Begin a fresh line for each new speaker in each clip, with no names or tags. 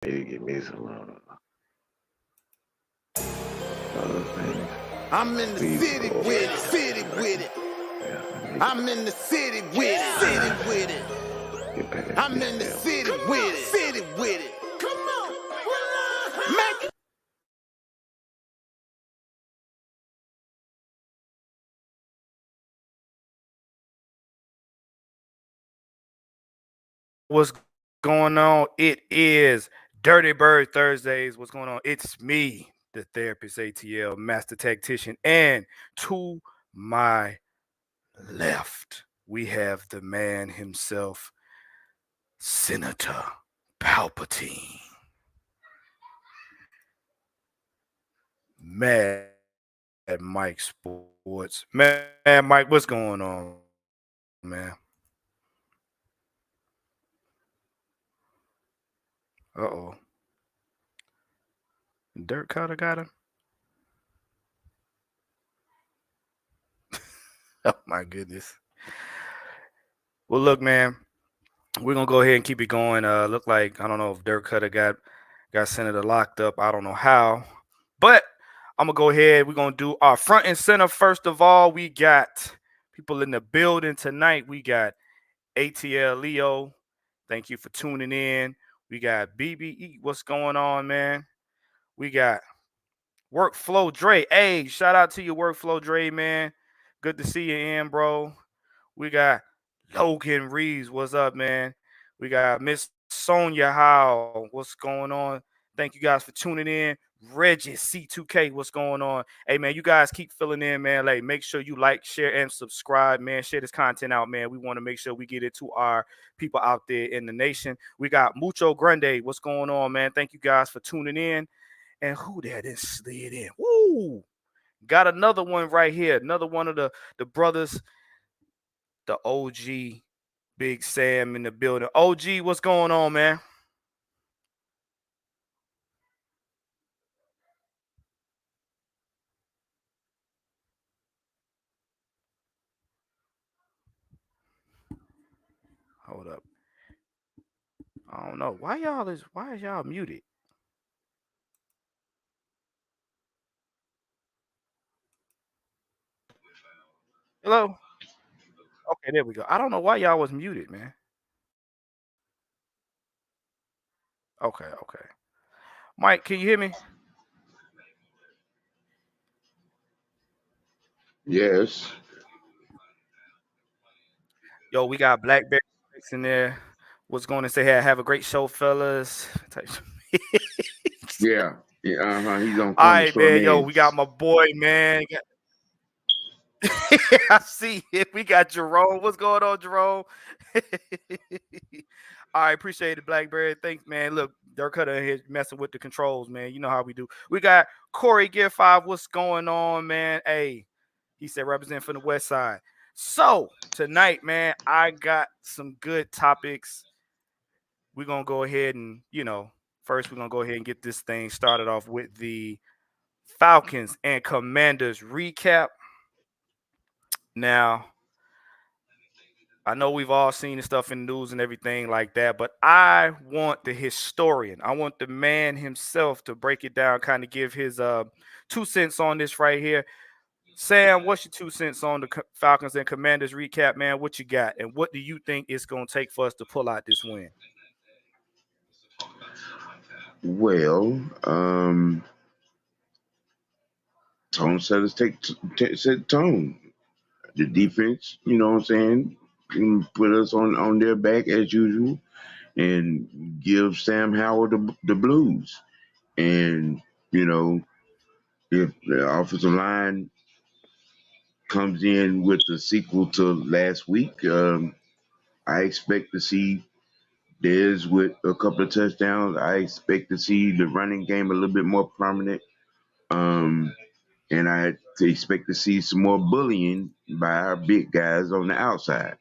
Maybe give me some other things.
I'm in the city with it, I'm in the city with it, I'm in the city with it. Come on, make it.
What's going on? It is Dirty Bird Thursdays. What's going on? It's me, the therapist ATL, master tactician, and to my left, we have the man himself, Senator Palpatine. Mad Mike Sports. Mad Mike, what's going on, man? Uh-oh. Dirt Cutter got him? Oh, my goodness. Well, look, man, we're going to go ahead and keep it going. Look like, I don't know if Dirt Cutter got Senator locked up. I don't know how. But I'm going to go ahead. We're going to do our front and center. First of all, we got people in the building tonight. We got ATL Leo. Thank you for tuning in. We got BBE. What's going on, man? We got Workflow Dre. Hey, shout out to your Workflow Dre, man. Good to see you in, bro. We got Logan Reeves. What's up, man? We got Miss Sonia Howe. What's going on? Thank you guys for tuning in. Reggie C2K. What's going on? Hey, man, you guys keep filling in, man. Like, make sure you like, share, and subscribe, man. Share this content out, man. We want to make sure we get it to our people out there in the nation. We got Mucho Grande. What's going on, man? Thank you guys for tuning in. And who that is slid in? Woo! Got another one right here. Another one of the brothers, the OG Big Sam in the building. OG, what's going on, man? Hold up. I don't know. Why is y'all muted? Hello? Okay, there we go. I don't know why y'all was muted, man. Okay. Mike, can you hear me?
Yes.
Yo, we got Blackberry in there. What's going to say here? Have a great show, fellas.
Yeah. Yeah. He's on
All
corner
right,
store
man. Yo, we got
names.
my boy, man. I see it. We got Jerome. What's going on, Jerome? All right, appreciate it, Blackberry. Thanks, man. Look, Dirk Cutter in here messing with the controls, man. You know how we do. We got Corey Gear 5. What's going on, man? Hey, he said represent from the west side. So tonight, man, I got some good topics. We're gonna go ahead and, first we're gonna go ahead and get this thing started off with the Falcons and Commanders recap. Now, I know we've all seen the stuff in the news and everything like that, but I want the historian. I want the man himself to break it down, kind of give his 2 cents on this right here. Sam, what's your 2 cents on the Falcons and Commanders recap, man? What you got, and what do you think it's going to take for us to pull out this win?
Well, tone setters set tone. The defense, you know what I'm saying, can put us on their back as usual and give Sam Howard the blues. And, you know, if the offensive line comes in with the sequel to last week, I expect to see Dez with a couple of touchdowns. I expect to see the running game a little bit more prominent. Um, and I expect to see some more bullying by our big guys on the outside.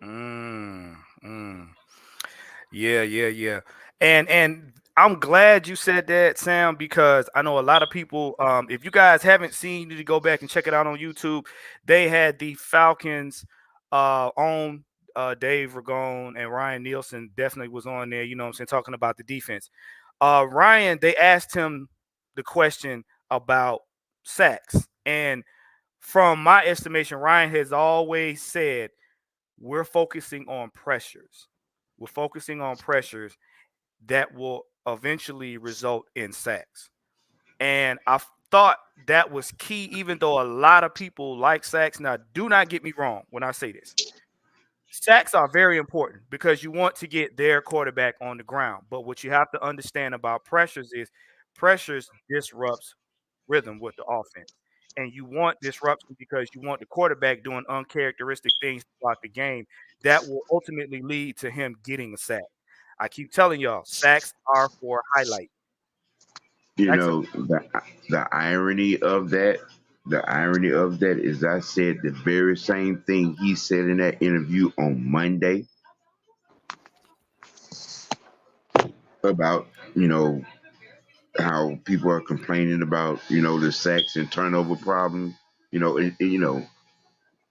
Mm, mm. Yeah. And I'm glad you said that, Sam, because I know a lot of people. If you guys haven't seen, you need to go back and check it out on YouTube. They had the Falcons on Dave Ragone and Ryan Nielsen definitely was on there. You know what I'm saying, talking about the defense. Ryan, they asked him the question about sacks, and from my estimation, Ryan has always said we're focusing on pressures. We're focusing on pressures that will eventually result in sacks. And I thought that was key, even though a lot of people like sacks. Now, do not get me wrong when I say this. Sacks are very important because you want to get their quarterback on the ground. But what you have to understand about pressures is pressures disrupts rhythm with the offense. And you want disruption because you want the quarterback doing uncharacteristic things throughout the game that will ultimately lead to him getting a sack. I keep telling y'all, sacks are for highlight.
You
Sacks are,
know, the irony of that, the irony of that is I said the very same thing he said in that interview on Monday about, you know, how people are complaining about, the sacks and turnover problem.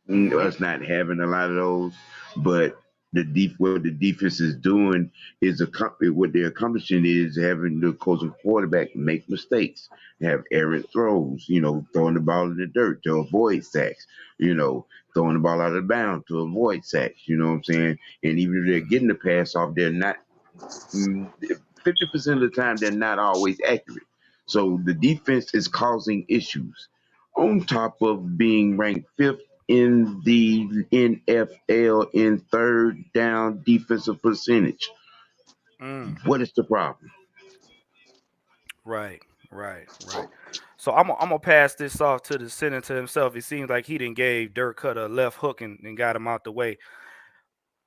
mm-hmm,
Us not having a lot of those, but what the defense is doing is what they're accomplishing is having the opposing quarterback make mistakes, have errant throws, throwing the ball in the dirt to avoid sacks, throwing the ball out of bounds to avoid sacks. You know what I'm saying? And even if they're getting the pass off, they're not 50% of the time they're not always accurate. So the defense is causing issues. On top of being ranked fifth in the NFL in third down defensive percentage.
mm.
What is the problem?
Right, right. So I'm gonna pass this off to the senator himself. It seems like he didn't gave Dirk Cutter a left hook and got him out the way.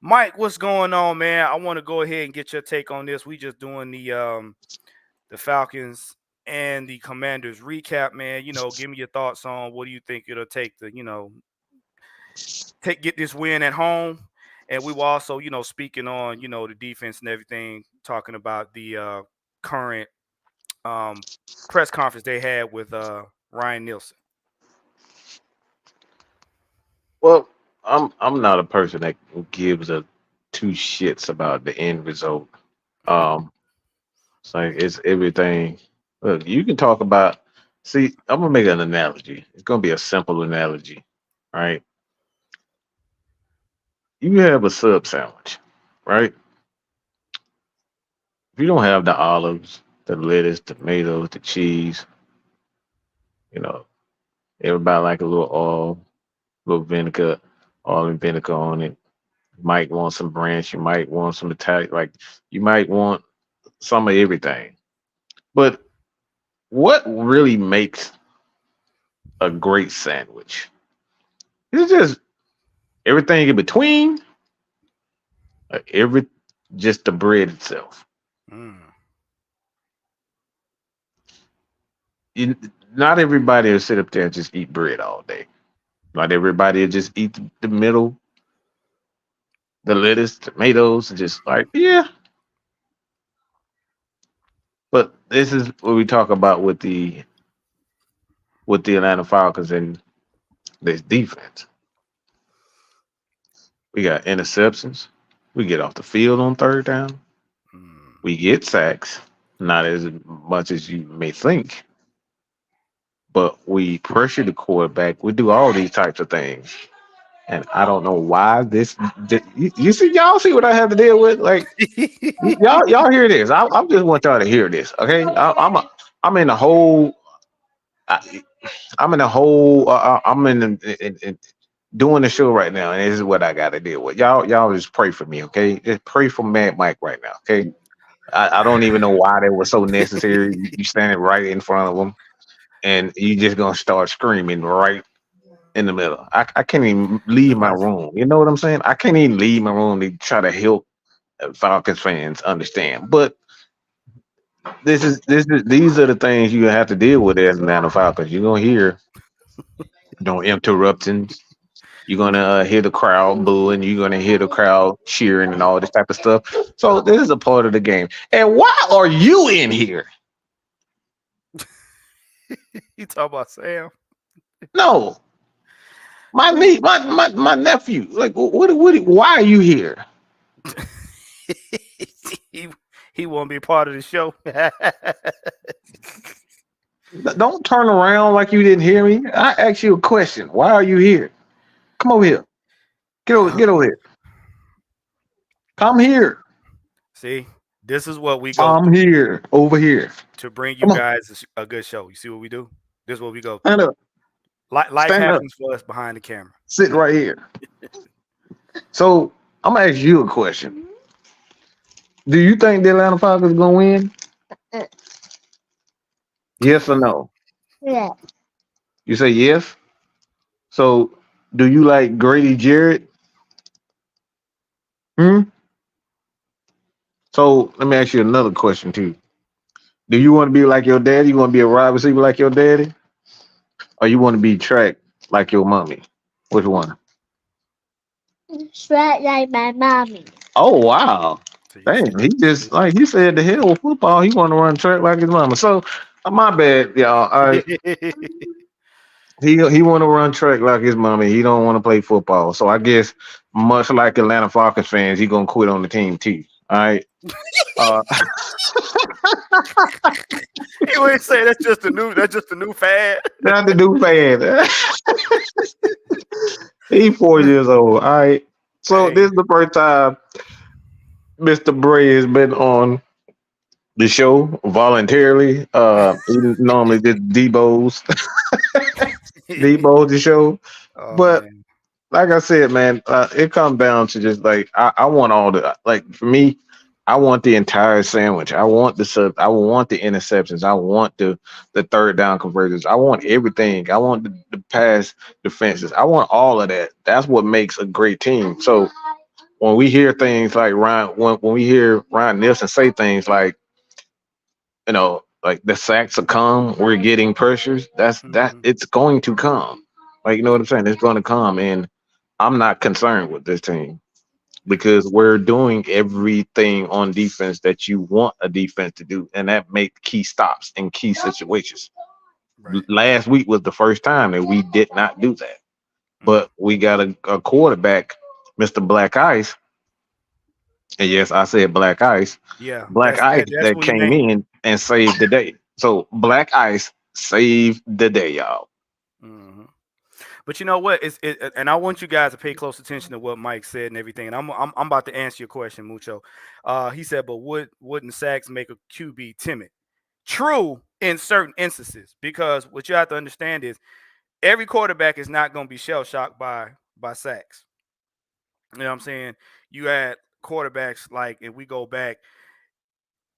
Mike, what's going on, man? I want to go ahead and get your take on this. We just doing the Falcons and the Commanders recap, man. Give me your thoughts on what do you think it'll take to, get this win at home. And we were also, speaking on, the defense and everything, talking about the current um, press conference they had with Ryan Nielsen.
Well, I'm not a person that gives a two shits about the end result.
Mm,
Um, it's like it's everything. Look, you can talk about. See, I'm gonna make an analogy. It's gonna be a simple analogy, right? You have a sub sandwich, right? If you don't have the olives, the lettuce, tomatoes, the cheese, you know, everybody like a little oil, little vinegar, oil and vinegar on it. You might want some ranch. You might want some Italian. Like you might want some of everything. But what really makes a great sandwich? It's just everything in between, every just the bread itself.
mm,
You, not everybody will sit up there and just eat bread all day. Not everybody will just eat the middle, the lettuce, tomatoes, and just like yeah. But this is what we talk about with the Atlanta Falcons and this defense. We got interceptions. We get off the field on third down.
mm.
We get sacks, not as much as you may think, but we pressure the quarterback. We do all these types of things. And I don't know why you see, y'all see what I have to deal with? Like, y'all hear this. I just want y'all to hear this, okay? I'm in a whole, I, I'm in a whole, I'm in doing the show right now, and this is what I got to deal with. Y'all just pray for me, okay? Just pray for Mad Mike right now, okay? I don't even know why that was so necessary. You standing right in front of them, and you just gonna start screaming right in the middle. I can't even leave my
Somebody,
room. You know what I'm saying? I can't even leave my room to try to help Falcons fans understand. But these are the things you have to deal with as Atlanta Falcons. You're gonna hear no interruptions. You're gonna hear the crowd booing. You're gonna hear the crowd cheering and all this type of stuff. So this is a part of the game. And why are you in here?
you talk about Sam.
No, My niece, my nephew. Like, why are you here?
he he won't be part of the show.
Don't turn around like you didn't hear me. I asked you a question. Why are you here? Come over here. Get over here. Come here.
See, this is what we go
I'm
through
here. Over here.
to bring you
Come on.
guys a good show. You see what we do? This is what we go through.
Stand up.
Life
Stand up.
happens for us behind the camera.
Sit right here. So I'm gonna ask you a question. Do you think the Atlanta Falcons gonna win? Yes or no?
Yeah.
You say yes. So do you like Grady Jarrett? Hmm? So let me ask you another question too. Do you want to be like your daddy? You want to be a wide receiver like your daddy? Or you want to be track like your mommy? Which one?
Straight like my mommy.
Oh wow.
So you see,
Dang, he just like he said the hell with football, he want to run track like his mama. So my bad, y'all. All right. He want to run track like his mommy. He don't want to play football. So I guess much like Atlanta Falcons fans, he gonna quit on the team too. All right. Uh,
he would say that's just a new fad.
not the new fan. He 4 years old. All right. So
Hey,
this is the first time Mr. Bray has been on the show voluntarily. He normally did Debo's Debo's the show.
oh
But
man,
like I said, man, it comes down to just like I want all the like for me, I want the entire sandwich. I want the sub. I want the interceptions. I want the third down conversions. I want everything. I want the pass defenses. I want all of that. That's what makes a great team. So when we hear things like when we hear Ryan Nielsen say things like, like the sacks will come, we're getting pressures. That
Mhm.
it's going to come. Like, you know what I'm saying? It's going to come, and I'm not concerned with this team because we're doing everything on defense that you want a defense to do, and that make key stops in key situations.
Right.
Last week was the first time that we did not do that,
Mm.
but we got a quarterback, Mr. Black Ice, and yes, I said Black Ice,
Yeah,
Black
that's
Ice
that. That's
that
what he
came
named.
in and saved the day. So Black Ice saved the day, y'all.
Hmm. But you know what? And I want you guys to pay close attention to what Mike said and everything. And I'm about to answer your question, Mucho. He said, but wouldn't sacks make a QB timid? True in certain instances, because what you have to understand is every quarterback is not going to be shell shocked by sacks. You know what I'm saying? You had quarterbacks like, if we go back,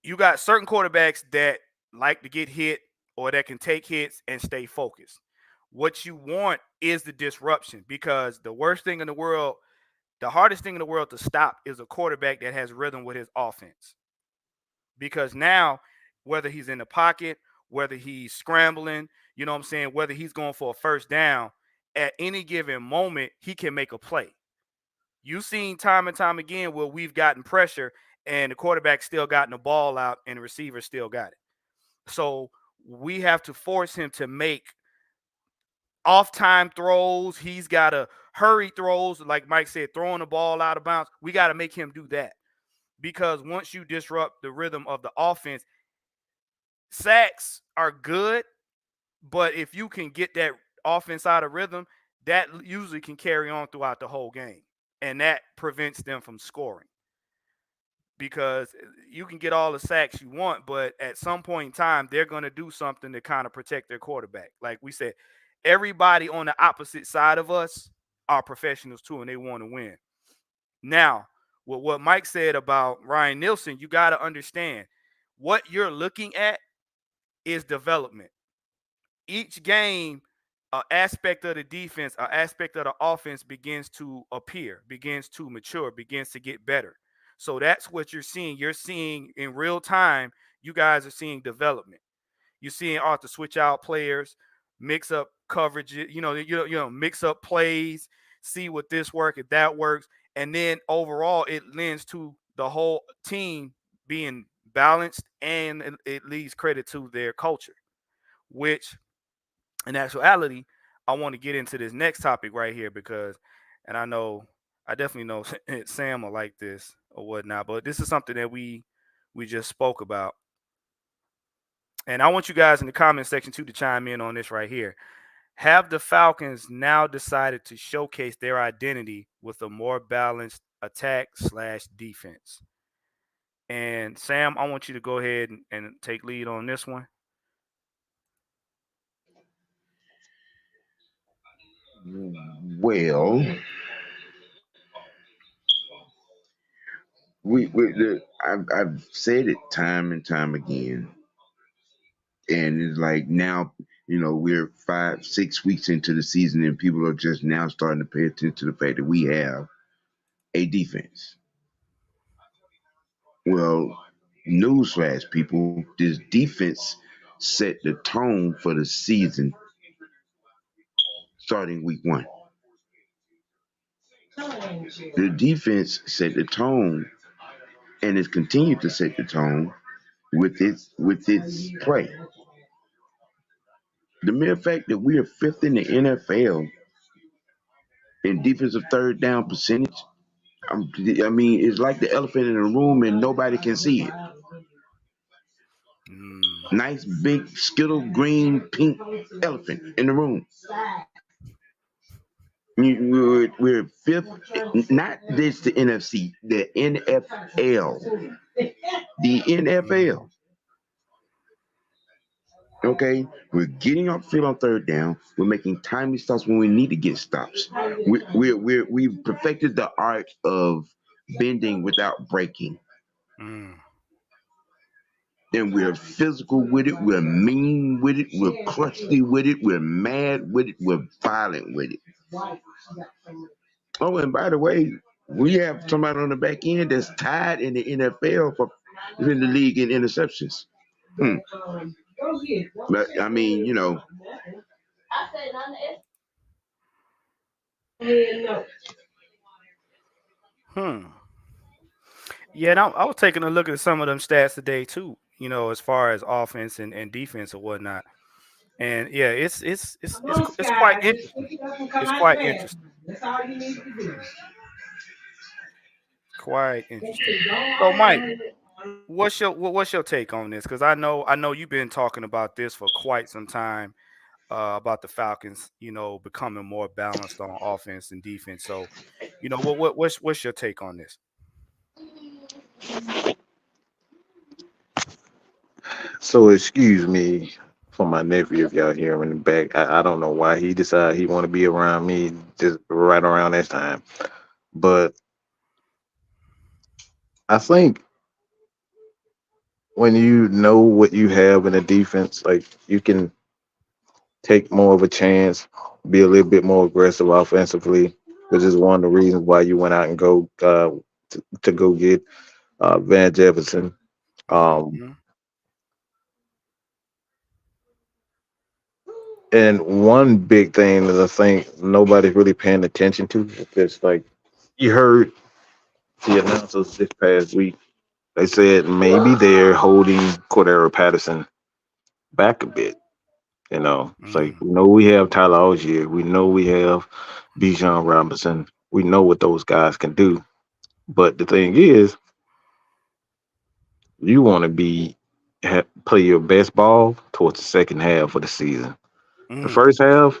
you got certain quarterbacks that like to get hit or that can take hits and stay focused. What you want is the disruption, because the worst thing in the world, the hardest thing in the world to stop is a quarterback that has rhythm with his offense. Because now, whether he's in the pocket, whether he's scrambling, you know what I'm saying, whether he's going for a first down, at any given moment, he can make a play. You've seen time and time again where we've gotten pressure and the quarterback still gotten the ball out and the receiver still got it. So we have to force him to make off time throws. He's got to hurry throws, like Mike said, throwing the ball out of bounds. We got to make him do that, because once you disrupt the rhythm of the offense, sacks are good, but if you can get that offense out of rhythm, that usually can carry on throughout the whole game, and that prevents them from scoring. Because you can get all the sacks you want, but at some point in time, they're going to do something to kind of protect their quarterback. Like we said, everybody on the opposite side of us are professionals too, and they want to win. Now, with what Mike said about Ryan Nielsen, you got to understand what you're looking at is development. Each game, an aspect of the defense, an aspect of the offense begins to appear, begins to mature, begins to get better. So that's what you're seeing. You're seeing in real time, you guys are seeing development. You're seeing Arthur switch out players, mix up coverage, mix up plays, see what this works, if that works. And then overall, it lends to the whole team being balanced, and it leaves credit to their culture, which in actuality, I want to get into this next topic right here because, and I definitely know Sam will like this or whatnot, but this is something that we just spoke about, and I want you guys in the comment section too to chime in on this right here. Have the Falcons now decided to showcase their identity with a more balanced attack slash defense? And Sam, I want you to go ahead and take lead on this one.
Well, I've said it time and time again, and it's like now, we're 5, 6 weeks into the season, and people are just now starting to pay attention to the fact that we have a defense. Well, newsflash, people, this defense set the tone for the season starting week one. The defense set the tone and has continued to set the tone with its play. The mere fact that we are fifth in the NFL in defensive third down percentage, I mean, it's like the elephant in the room and nobody can see it.
Mm,
Nice big skittle green pink elephant in the room. We're fifth, not this the NFC, the NFL. The
mm,
NFL. Okay, we're getting off the field on third down. We're making timely stops when we need to get stops. We've perfected the art of bending without breaking.
mm,
And we're physical with it. We're mean with it. We're crusty with it. We're mad with it. We're violent with it. Oh, and by the way, we have somebody on the back end that's tied in the NFL for in the league in interceptions. Hmm. But I mean,
hmm. Yeah, and I was taking a look at some of them stats today too. As far as offense and defense or whatnot. And yeah, it's quite interesting. It's quite interesting. Quite interesting. So, Mike, what's your take on this? Because I know you've been talking about this for quite some time, about the Falcons, becoming more balanced on offense and defense. So, what's your take on this?
So excuse me for my nephew if y'all hear him in the back. I don't know why he decided he want to be around me just right around this time. But I think when you know what you have in a defense, like you can take more of a chance, be a little bit more aggressive offensively, which is one of the reasons why you went out and go to go get Van Jefferson. Um,
Hmm.
and one big thing that I think nobody's really paying attention to is like you heard the announcers this past week. They said maybe they're holding Cordero Patterson back a bit. It's like
Mm,
we know we have Tyler Algier, we know we have Bijan Robinson, we know what those guys can do. But the thing is, you want to play your best ball towards the second half of the season. The
mm,
first half,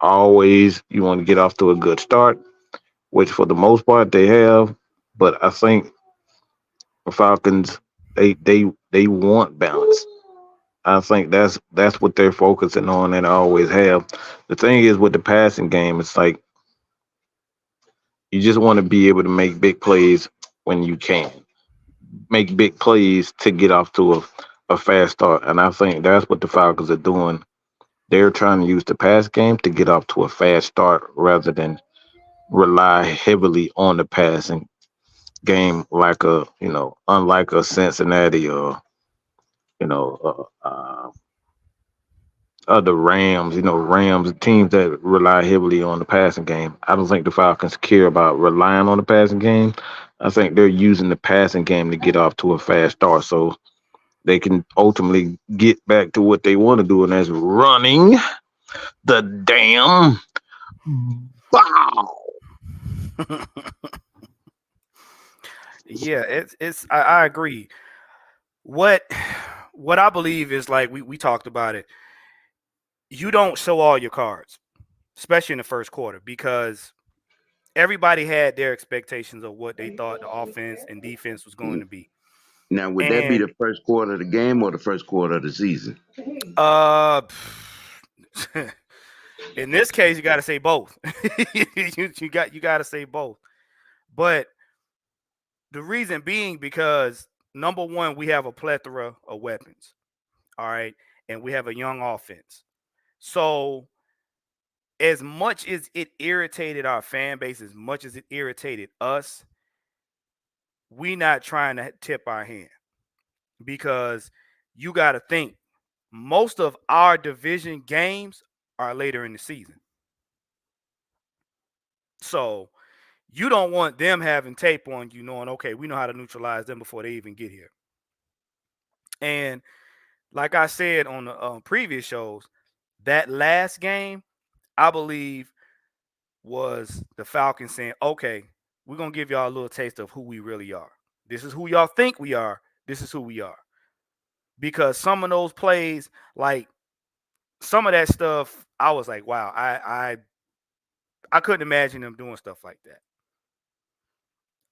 always you want to get off to a good start, which for the most part they have. But I think the Falcons they want balance. I think that's what they're focusing on and always have. The thing is with the passing game, it's like you just want to be able to make big plays when you can. Make big plays to get off to a fast start. And I think that's what the Falcons are doing. They're trying to use the pass game to get off to a fast start rather than rely heavily on the passing game like unlike a Cincinnati or, you know, other Rams, Rams teams that rely heavily on the passing game. I don't think the Falcons care about relying on the passing game. I think they're using the passing game to get off to a fast start so they can ultimately get back to what they want to do, and that's running. The damn bow.
Yeah, I agree. What what I believe is like we talked about it. You don't show all your cards, especially in the first quarter, because everybody had their expectations of what they thought the offense and defense was going to be.
Now, would that be
And
the first quarter of the game or the first quarter of the season?
uh in this case you got to say both. You got to say both. But the reason being because number one, we have a plethora of weapons. All right. And we have a young offense. So as much as it irritated our fan base, as much as it irritated us, we not trying to tip our hand because you got to think most of our division games are later in the season. So you don't want them having tape on you knowing, okay, we know how to neutralize them before they even get here. And like I said on the previous shows, that last game, I believe, was the Falcons saying, okay, we're going to give y'all a little taste of who we really are. This is who y'all think we are. This is who we are. Because some of those plays, like some of that stuff, I was like, wow, I couldn't imagine them doing stuff like that.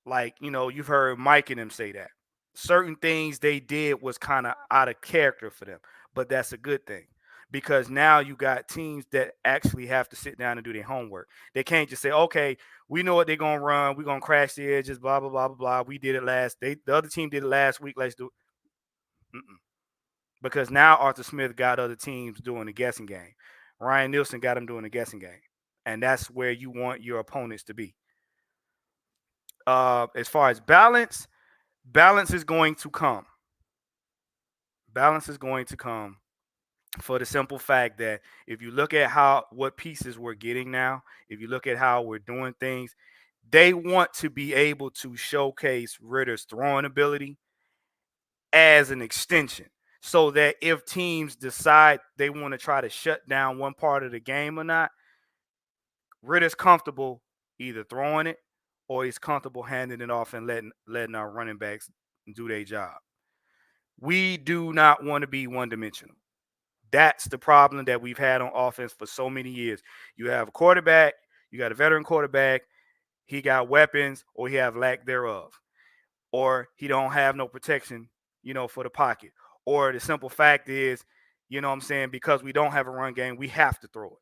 Like, you've heard Mike and them say that. Certain things they did was kind of out of character for them, but that's a good thing because now you got teams that actually have to sit down and do their homework. They can't just say, "Okay, we know what they're gonna run. We're gonna crash the edges." Blah blah blah blah blah. We did it last. The other team did it last week. Let's do. Mm-mm. Because now Arthur Smith got other teams doing the guessing game. Ryan Nielsen got them doing the guessing game, and that's where you want your opponents to be. As far as balance is going to come. Balance is going to come for the simple fact that if you look at how what pieces we're getting now, if you look at how we're doing things, they want to be able to showcase Ritter's throwing ability as an extension. So that if teams decide they want to try to shut down one part of the game or not, Ritter's comfortable either throwing it or he's comfortable handing it off and letting our running backs do their job. We do not want to be one dimensional. That's the problem that we've had on offense for so many years. You have a quarterback, you got a veteran quarterback, he got weapons or he have lack thereof. Or he don't have no protection, for the pocket. Or the simple fact is, what I'm saying, because we don't have a run game, we have to throw it.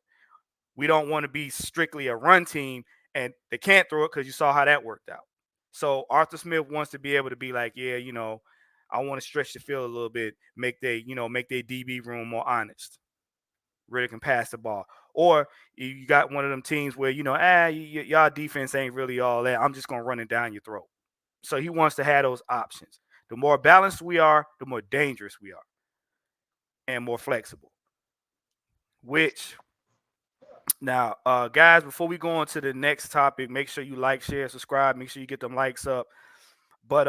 We don't want to be strictly a run team and they can't throw it because you saw how that worked out. So Arthur Smith wants to be able to be like, yeah, I want to stretch the field a little bit, make their DB room more honest. Really can pass the ball. Or you got one of them teams where, y'all defense ain't really all that. I'm just going to run it down your throat. So he wants to have those options. The more balanced we are, the more dangerous we are and more flexible. Which now, guys, before we go on to the next topic, make sure you like, share, subscribe. Make sure you get them likes up. But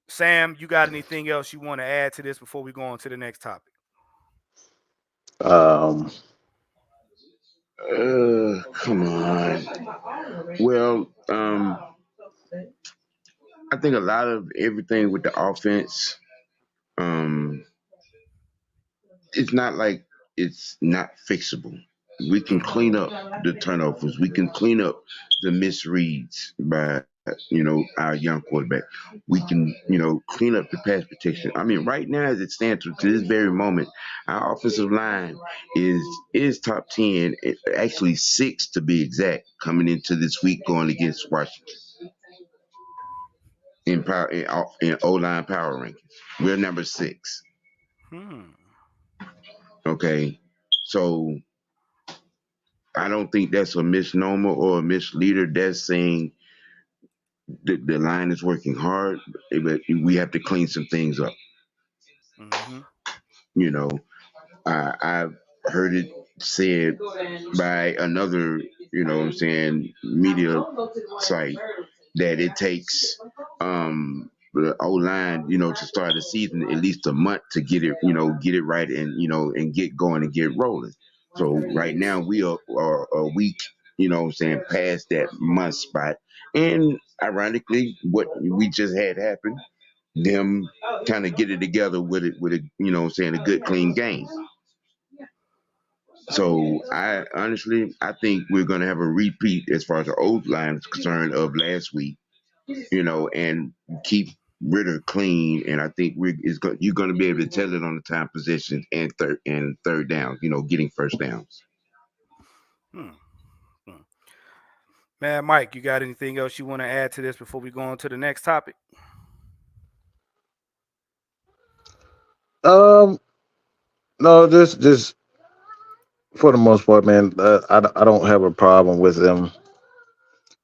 Sam, you got anything else you want to add to this before we go on to the next topic?
Um,
Come on. Well, I think a lot of everything with the offense, um, it's not like it's not fixable. We can
Mm-hmm.
clean up the turnovers. We can clean up the misreads by our young quarterback. We can clean up the pass protection. I mean, right now as it stands to this very moment, our offensive line is top 10, actually six to be exact, coming into this week going against Washington in power in O line power rankings. We're number six.
Hmm.
Okay, so I don't think that's a misnomer or a misleader. That's saying the line is working hard, but we have to clean some things up.
Mm-hmm.
You know, I've heard it said by another, what I'm saying, media site that it takes the O line, to start the season at least a month to get it right, and and get going and get rolling. So right now we are a week, what I'm saying, past that month spot, and ironically, what we just had happen, them kind of get it together with a what I'm saying, a good clean game. So I honestly, I think we're gonna have a repeat as far as the old line is concerned of last week, and keep Ritter clean. And I think you're gonna be able to tell it on the time position and third down, getting first downs.
Hmm. Hmm. Man, Mike, you got anything else you want to add to this before we go on to the next topic?
Um, no, just for the most part, man. I don't have a problem with them,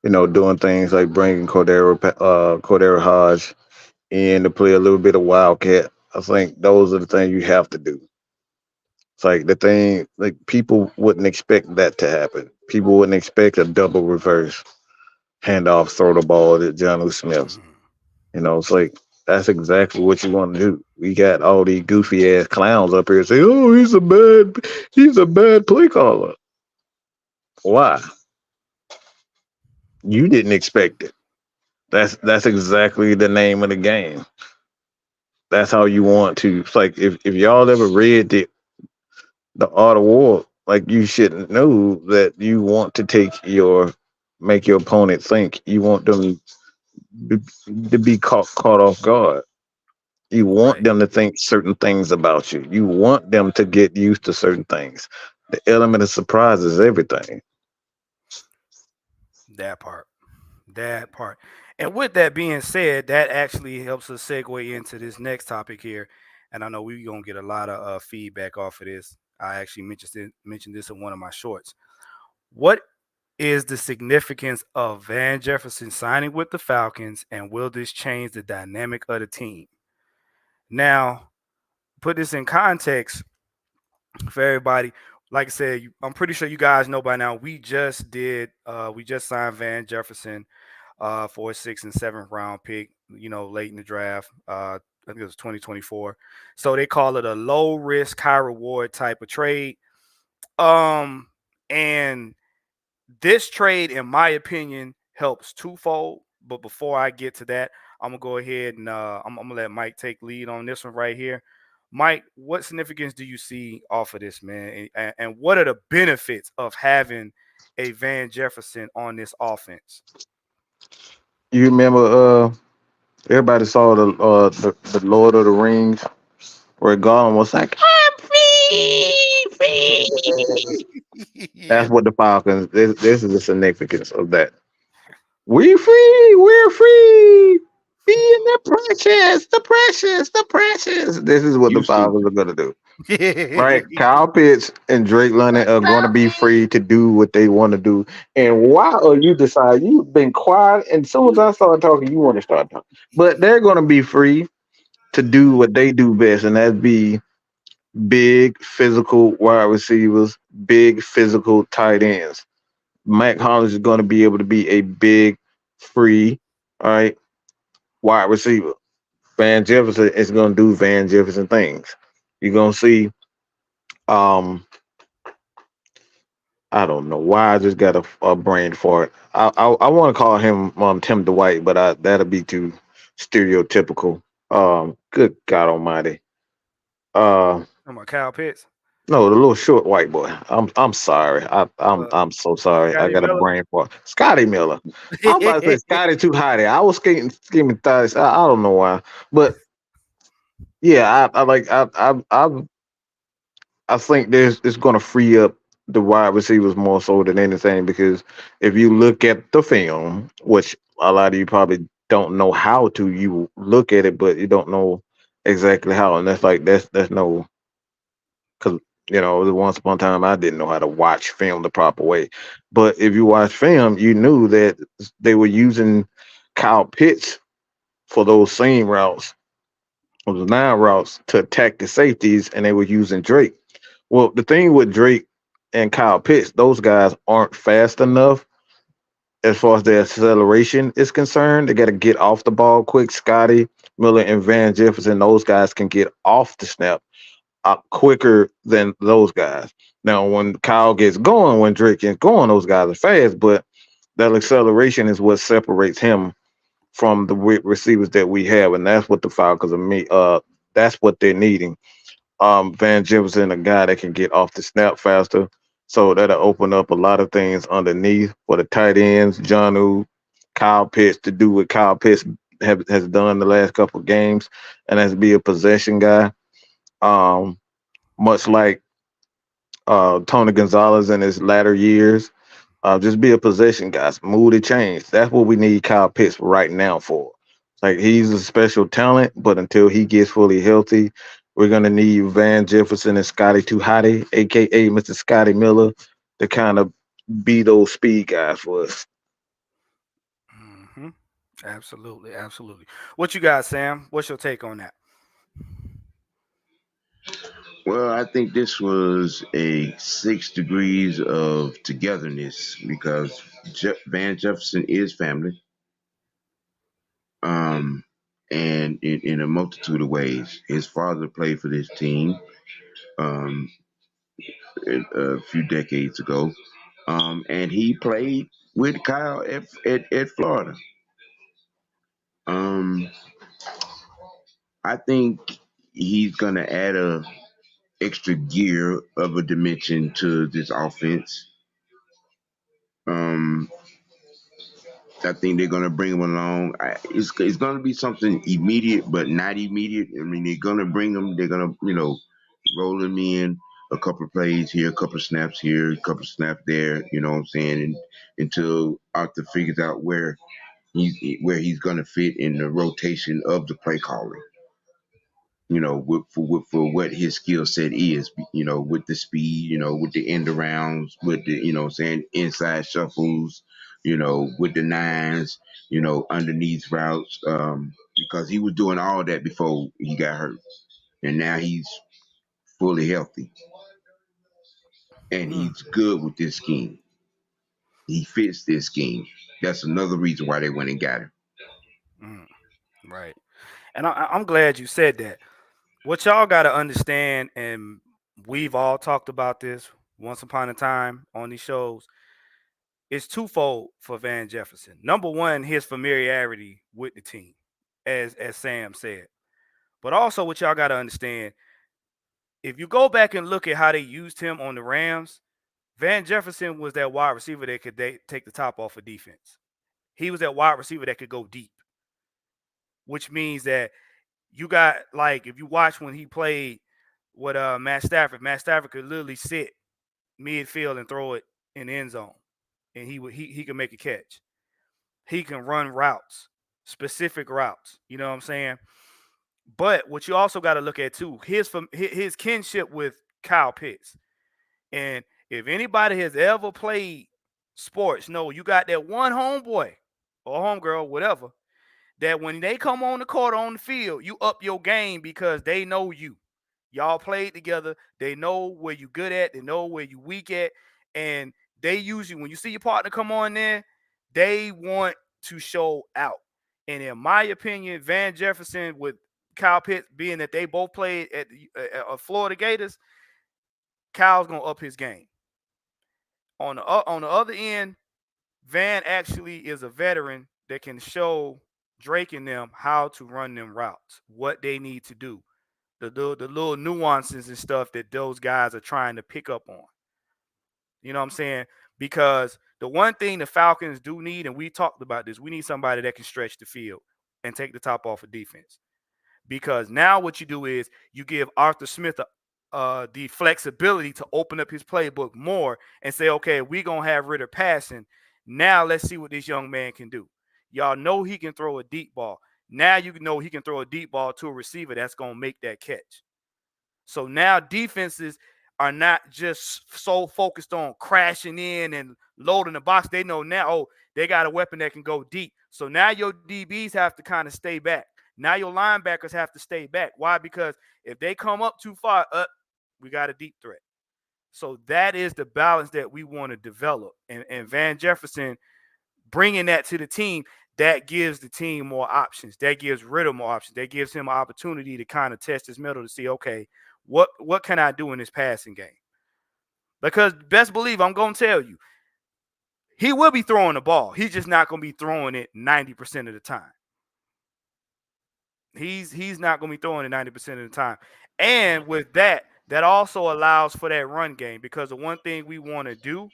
doing things like bringing Cordero Hodge in to play a little bit of Wildcat. I think those are the things you have to do. It's like the thing, like people wouldn't expect that to happen. People wouldn't expect a double reverse handoff, throw the ball to John Smith.
Mhm.
It's like that's exactly what you want to do. We got all these goofy ass clowns up here saying, "Oh, he's a bad play caller." Why? You didn't expect it. That's exactly the name of the game. That's how you want to. It's like if y'all ever read the Art of War, like you should know that you want to make your opponent think. You want them to, to be caught off guard. You want
Right.
them to think certain things about you. You want them to get used to certain things. The element of surprise is everything.
That part. That part. And with that being said, that actually helps us segue into this next topic here. And I know we're gonna get a lot of feedback off of this. I actually mentioned this in one of my shorts. What is the significance of Van Jefferson signing with the Falcons, and will this change the dynamic of the team? Now, put this in context for everybody. Like I said, I'm pretty sure you guys know by now. We just signed Van Jefferson for a 6th and 7th round pick, late in the draft. I think it was 2024. So they call it a low risk, high reward type of trade. And this trade, in my opinion, helps twofold. But before I get to that, I'm gonna go ahead and I'm gonna let Mike take lead on this one right here. Mike, what significance do you see off of this, man? And what are the benefits of having a Van Jefferson on this offense?
You remember everybody saw the Lord of the Rings where Gollum was like, "I'm free, free."
Yeah.
That's what the Falcons. This is the significance of that. We free. We're free. Be in the precious, the precious, the precious. This is what the
You
Falcons are
stupid.
gonna do. Right? Kyle Pitts and Drake London are going to be free to do what they want to do. And why are you decide you've been quiet? And as soon as I start talking, you want to start talking. But they're going to be free to do what they do best, and that be big physical wide receivers, big physical tight ends. Mac Hollins is going to be able to be a big, free, all right, wide receiver. Van Jefferson is going to do Van Jefferson things. You're going to see um I don't know why I just got a brain fart. I want to call him Tim Dwight, but that'll be too stereotypical. Good God Almighty. Uh,
I'm about Kyle Pitts.
no, the little short white boy. I'm sorry.
Uh,
I'm so sorry. I
Scotty
got a
Miller.
brain fart. Scotty Miller. I'm about to say Scotty too high there. I was scheming thighs. I don't know why, but yeah, I like I think it's going to free up the wide receivers more so than anything because if you look at the film, which a lot of you probably don't know how to, you look at it, but you don't know exactly how, and that's no because once upon a time I didn't know how to watch film the proper way, but if you watch film, you knew that they were using Kyle Pitts for those same routes, those 9 routes to attack the safeties, and they were using Drake. Well, the thing with Drake and Kyle Pitts, those guys aren't fast enough as far as their acceleration is concerned. They got to get off the ball quick. Scotty Miller and Van Jefferson, those guys can get off the snap quicker than those guys. Now, when Kyle gets going, when Drake gets going, those guys are fast, but that acceleration is what separates him from the receivers that we have, and that's what the Falcons are that's what they're needing. Van Jefferson, a guy that can get off the snap faster. So that'll open up a lot of things underneath for the tight ends, Johnu, Kyle Pitts to do what Kyle Pitts has done the last couple of games, and that's be a possession guy. Um, much like Tony Gonzalez in his latter years. Just be a possession guy, move the chains. That's what we need Kyle Pitts right now for. Like he's a special talent, but until he gets fully healthy, we're gonna need Van Jefferson and Scotty Tuhati, aka Mr. Scotty Miller, to kind of be those speed guys for us.
Hmm. Absolutely, absolutely. What you got, Sam? What's your take on that?
Well, I think this was a 6 degrees of togetherness because Van Jefferson is family, um, and in a multitude of ways. His father played for this team um, a few decades ago, and he played with Kyle at Florida. Um, I think he's gonna add a extra gear of a dimension to this offense. Um, I think they're gonna bring him along. It's gonna be something immediate, but not immediate. I mean, they're gonna bring him. They're gonna roll him in a couple of plays here, a couple of snaps here, a couple of snaps there. You know what I'm saying? And until Arthur figures out where he's gonna fit in the rotation of the play calling. For what his skill set is, with the speed, with the end arounds, with the, saying inside shuffles, with the nines, underneath routes, because he was doing all that before he got hurt. And now he's fully healthy and
Mm,
he's good with this scheme. He fits this scheme. That's another reason why they went and got him.
mm, right. And I'm glad you said that. What y'all got to understand, and we've all talked about this once upon a time on these shows, is twofold for Van Jefferson. Number one, his familiarity with the team, as Sam said. But also, what y'all got to understand, if you go back and look at how they used him on the Rams, Van Jefferson was that wide receiver that could take the top off of defense. He was that wide receiver that could go deep, which means that you got, like, if you watch when he played with Matt Stafford could literally sit midfield and throw it in the end zone, and he can make a catch. He can run routes, specific routes. You know what I'm saying? But what you also got to look at too, his kinship with Kyle Pitts. And if anybody has ever played sports, no, you got that one homeboy or homegirl, whatever, that when they come on the court on the field, you up your game because they know you. Y'all played together. They know where you good at. They know where you weak at. And they usually, when you see your partner come on there, they want to show out. And in my opinion, Van Jefferson with Kyle Pitts, being that they both played at the Florida Gators, Kyle's gonna up his game. On the other end, Van actually is a veteran that can show Drake and them how to run them routes, what they need to do, the little nuances and stuff that those guys are trying to pick up on. You know what I'm saying? Because the one thing the Falcons do need, and we talked about this, we need somebody that can stretch the field and take the top off of defense. Because now what you do is you give Arthur Smith the flexibility to open up his playbook more and say, okay, we're going to have Ritter passing. Now let's see what this young man can do. Y'all know he can throw a deep ball. Now you know he can throw a deep ball to a receiver that's going to make that catch. So now defenses are not just so focused on crashing in and loading the box. They know now, oh, they got a weapon that can go deep. So now your DBs have to kind of stay back. Now your linebackers have to stay back. Why? Because if they come up too far, we got a deep threat. So that is the balance that we want to develop. And Van Jefferson bringing that to the team, that gives the team more options. That gives Ritter more options. That gives him an opportunity to kind of test his mettle to see, okay, what can I do in this passing game? Because best believe I'm going to tell you, he will be throwing the ball. He's just not going to be throwing it 90% of the time. He's not going to be throwing it 90% of the time. And with that, that also allows for that run game, because the one thing we want to do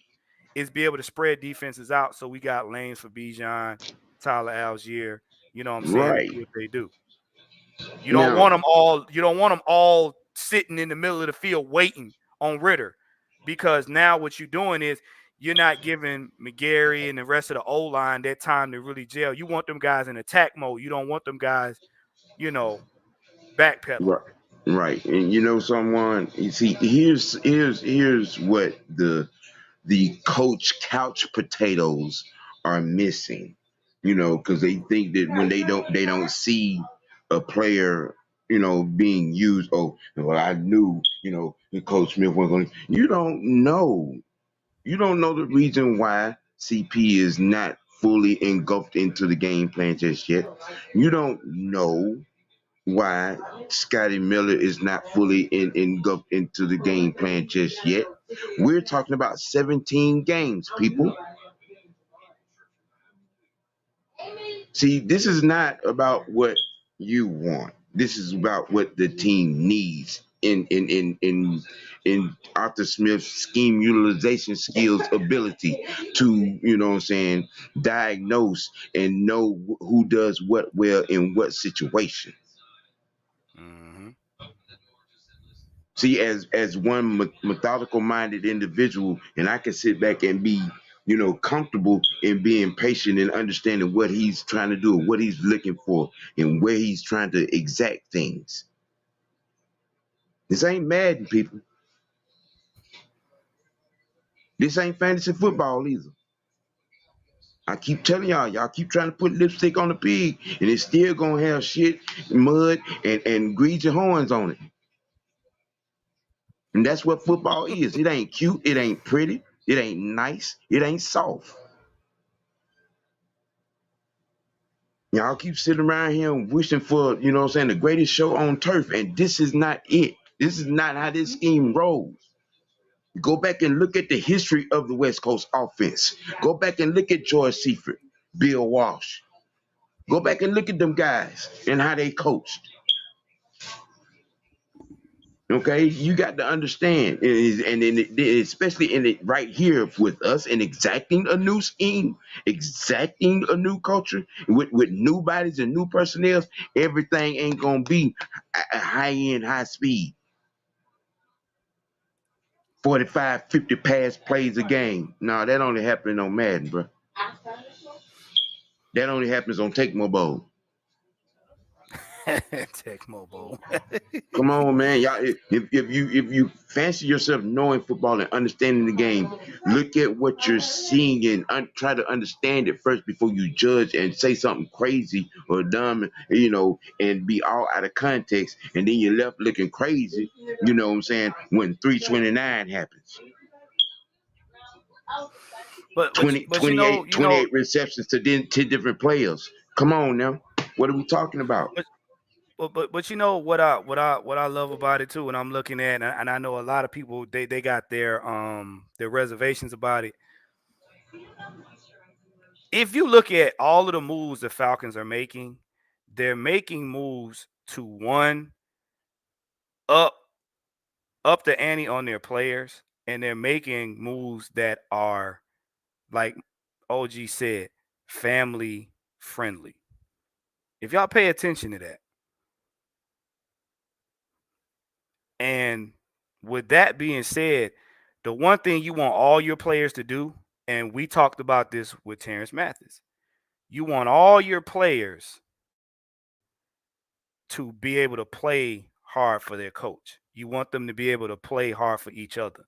is be able to spread defenses out so we got lanes for Bijan, Tyler Algier, you know what I'm saying, to
Right.
do what they do. You don't
Now,
want them all sitting in the middle of the field waiting on Ritter, because now what you're doing is you're not giving McGarry and the rest of the O-line that time to really gel. You want them guys in attack mode. You don't want them guys, backpedaling.
right, right. And you know, someone, you see, here's what the coach couch potatoes are missing. You know, because they think that when they don't see a player, being used. Oh, well, I knew, Coach Smith wasn't going. You don't know. You don't know the reason why CP is not fully engulfed into the game plan just yet. You don't know why Scotty Miller is not fully engulfed into the game plan just yet. We're talking about 17 games, people. See, this is not about what you want. This is about what the team needs in Arthur Smith's scheme utilization skills ability to, diagnose and know who does what well in what situation.
Mm-hmm.
See, as one methodical minded individual, and I can sit back and be, comfortable in being patient and understanding what he's trying to do, what he's looking for, and where he's trying to exact things. This ain't Madden, people. This ain't fantasy football either. I keep telling y'all keep trying to put lipstick on the pig, and it's still gonna have shit, mud, and greasy horns on it. And that's what football is. It ain't cute, it ain't pretty, it ain't nice, it ain't soft. Y'all keep sitting around here wishing for, the greatest show on turf, and this is not it. This is not how this scheme rolls. Go back and look at the history of the West Coast offense. Go back and look at George Seifert, Bill Walsh. Go back and look at them guys and how they coached. Okay, you got to understand, especially in it right here with us, and exacting a new scheme, exacting a new culture with new bodies and new personnel. Everything ain't gonna be a high end, high speed, 45, 50 pass plays a game. No, that only happens on Madden, bro. That only happens on Tecmo Bowl.
Tecmo Bowl.
Come on, man. Y'all, if you fancy yourself knowing football and understanding the game, look at what you're seeing and try to understand it first before you judge and say something crazy or dumb, and be all out of context, and then you're left looking crazy. You know what I'm saying? When 329 happens,
but
20,
but you
28,
know,
28 receptions to 10 different players. Come on now. What are we talking about?
but you know what I love about it too, when I'm looking at, and I know a lot of people, they got their reservations about it. If you look at all of the moves the Falcons are making, they're making moves to one, up up the ante on their players, and they're making moves that are, like OG said, family friendly. If y'all pay attention to that. And with that being said, the one thing you want all your players to do, and we talked about this with Terrence Mathis, you want all your players to be able to play hard for their coach. You want them to be able to play hard for each other.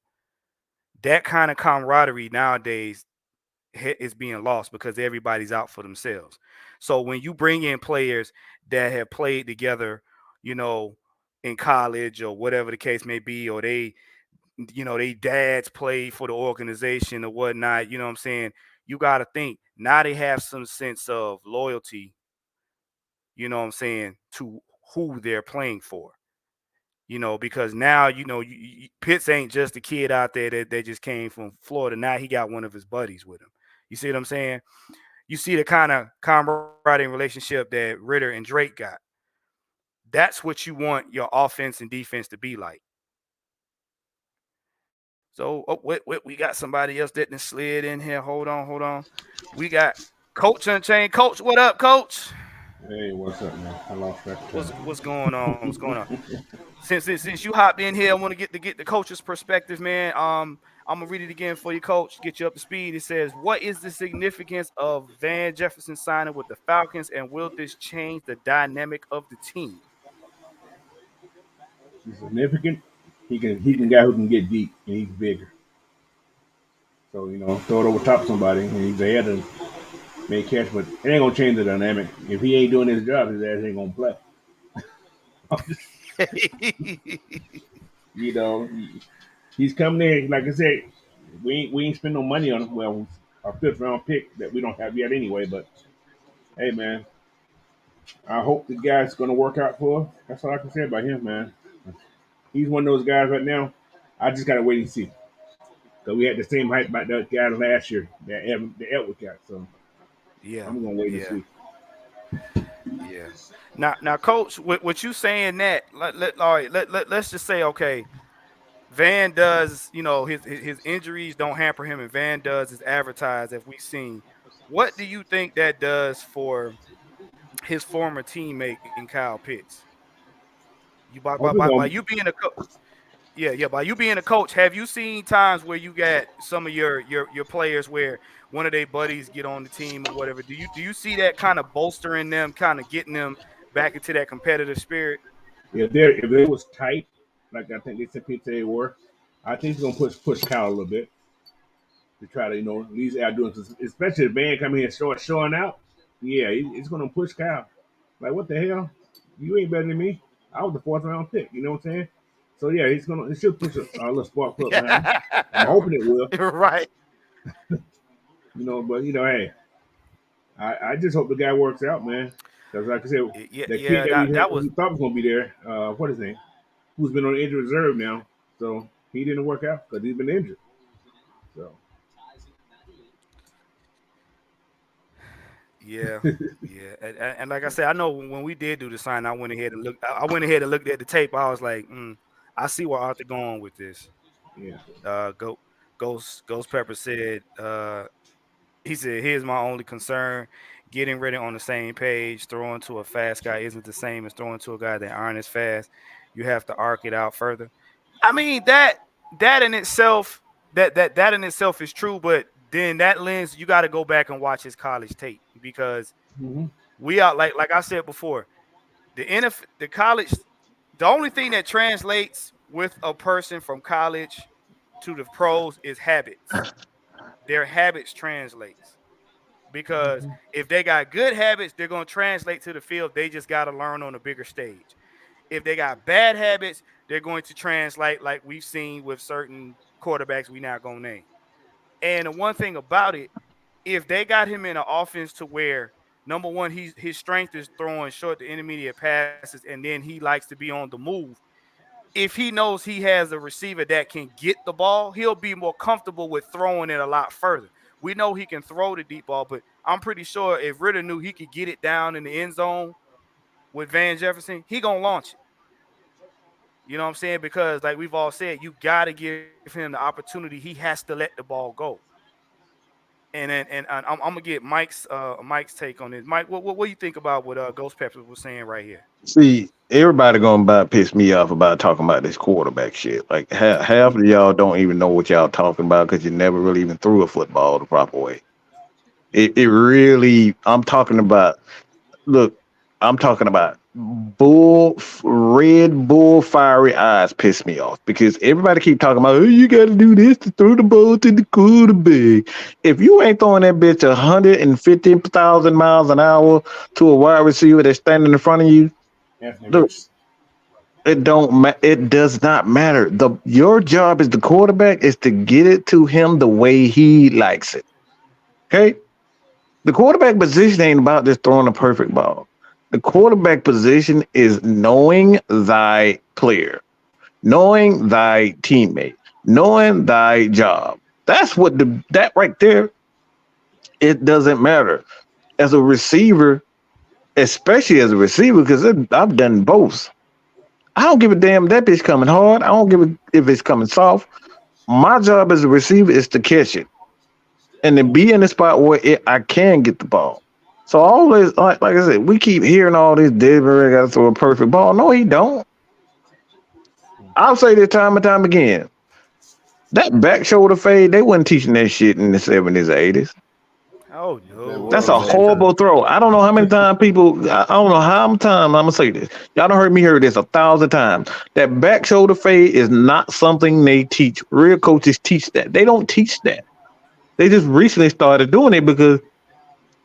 That kind of camaraderie nowadays is being lost because everybody's out for themselves. So when you bring in players that have played together, you know, in college or whatever the case may be, or they dads played for the organization or whatnot, you know what I'm saying? you got to think now they have some sense of loyalty, you know what I'm saying, to who they're playing for. Because now, Pitts ain't just a kid out there that just came from Florida. Now he got one of his buddies with him. You see what I'm saying? You see the kind of camaraderie relationship that Ritter and Drake got. That's what you want your offense and defense to be like. So, we got somebody else that slid in here. Hold on. We got Coach Unchained. Coach, what up, Coach?
Hey, what's up, man? I lost track of time.
What's going on? What's going on? Since you hopped in here, I want to get the coach's perspective, man. I'm gonna read it again for you, Coach. Get you up to speed. It says, "What is the significance of Van Jefferson signing with the Falcons, and will this change the dynamic of the team?"
He's significant. He can guy who can get deep, and he's bigger. So throw it over top of somebody, and he's ahead and make catch. But it ain't gonna change the dynamic. If he ain't doing his job, his ass ain't gonna play. He's coming in. Like I said, we ain't spend no money on him. Well, our 5th-round pick that we don't have yet anyway. But hey, man, I hope the guy's gonna work out for us. That's all I can say about him, man. He's one of those guys right now. I just gotta wait and see. Cause we had the same hype about that guy last year, the Edward guy. So
Yeah,
I'm gonna wait and see.
Yeah. Now, Coach, what you saying that? Let's just say, okay, Van does, his injuries don't hamper him, and Van does is advertised as we've seen. What do you think that does for his former teammate in Kyle Pitts? By you being a coach, by you being a coach, have you seen times where you got some of your players where one of their buddies get on the team or whatever? Do you see that kind of bolstering them, kind of getting them back into that competitive spirit?
If it was tight, like I think they said they were, I think he's gonna push Kyle a little bit to try to at least outdo him. Especially if Van coming here showing out. Yeah, he's gonna push Kyle. Like, what the hell? You ain't better than me. I was the 4th-round pick. You know what I'm saying? So yeah, it should push a little spark plug behind him. I'm hoping it will.
Right.
But hey, I just hope the guy works out, man. Because like I said, the kid that we thought was gonna be there, what is his name? Who's been on injured reserve now? So he didn't work out because he's been injured. So.
Yeah. And like I said, I know when we did do the sign, I went ahead and looked at the tape. I was like, I see where Arthur going with this.
Yeah.
Ghost Pepper said, he said, "Here's my only concern: getting ready on the same page. Throwing to a fast guy isn't the same as throwing to a guy that aren't as fast. You have to arc it out further." I mean, that in itself, that in itself is true, but then that lens, you got to go back and watch his college tape, because we are like I said before, the college, the only thing that translates with a person from college to the pros is habits. Their habits translates, because if they got good habits, they're going to translate to the field. They just got to learn on a bigger stage. If they got bad habits, they're going to translate, like we've seen with certain quarterbacks we not going to name. And the one thing about it, if they got him in an offense to where, number one, his strength is throwing short to intermediate passes, and then he likes to be on the move. If he knows he has a receiver that can get the ball, he'll be more comfortable with throwing it a lot further. We know he can throw the deep ball, but I'm pretty sure if Ritter knew he could get it down in the end zone with Van Jefferson, he going to launch it. You know what I'm saying? Because like we've all said, you got to give him the opportunity. He has to let the ball go. And I'm gonna get Mike's take on this. Mike, what do you think about what Ghost Pepper was saying right here?
See, everybody gonna piss me off about talking about this quarterback shit. Like half of y'all don't even know what y'all talking about because you never really even threw a football the proper way. It really. I'm talking about Red Bull fiery eyes piss me off because everybody keep talking about, oh, you got to do this to throw the ball to the quarterback. If you ain't throwing that bitch 150,000 miles an hour to a wide receiver that's standing in front of you, look, it does not matter. Your job as the quarterback is to get it to him the way he likes it. Okay, the quarterback position ain't about just throwing a perfect ball. The quarterback position is knowing thy player, knowing thy teammate, knowing thy job. That's what that right there. It doesn't matter as a receiver, especially as a receiver, because I've done both. I don't give a damn if that bitch coming hard. I don't give a if it's coming soft. My job as a receiver is to catch it and to be in the spot where I can get the ball. So all this, like I said, we keep hearing all this. Denver got to throw a perfect ball. No, he don't. I'll say this time and time again. That back shoulder fade, they wasn't teaching that shit in the 70s or 80s.
Oh
That
no.
That's
was
a
that.
horrible throw. I don't know how many times people, I don't know how many times I'm going to say this. Y'all don't heard me hear this 1,000 times. That back shoulder fade is not something they teach. Real coaches teach that. They don't teach that. They just recently started doing it because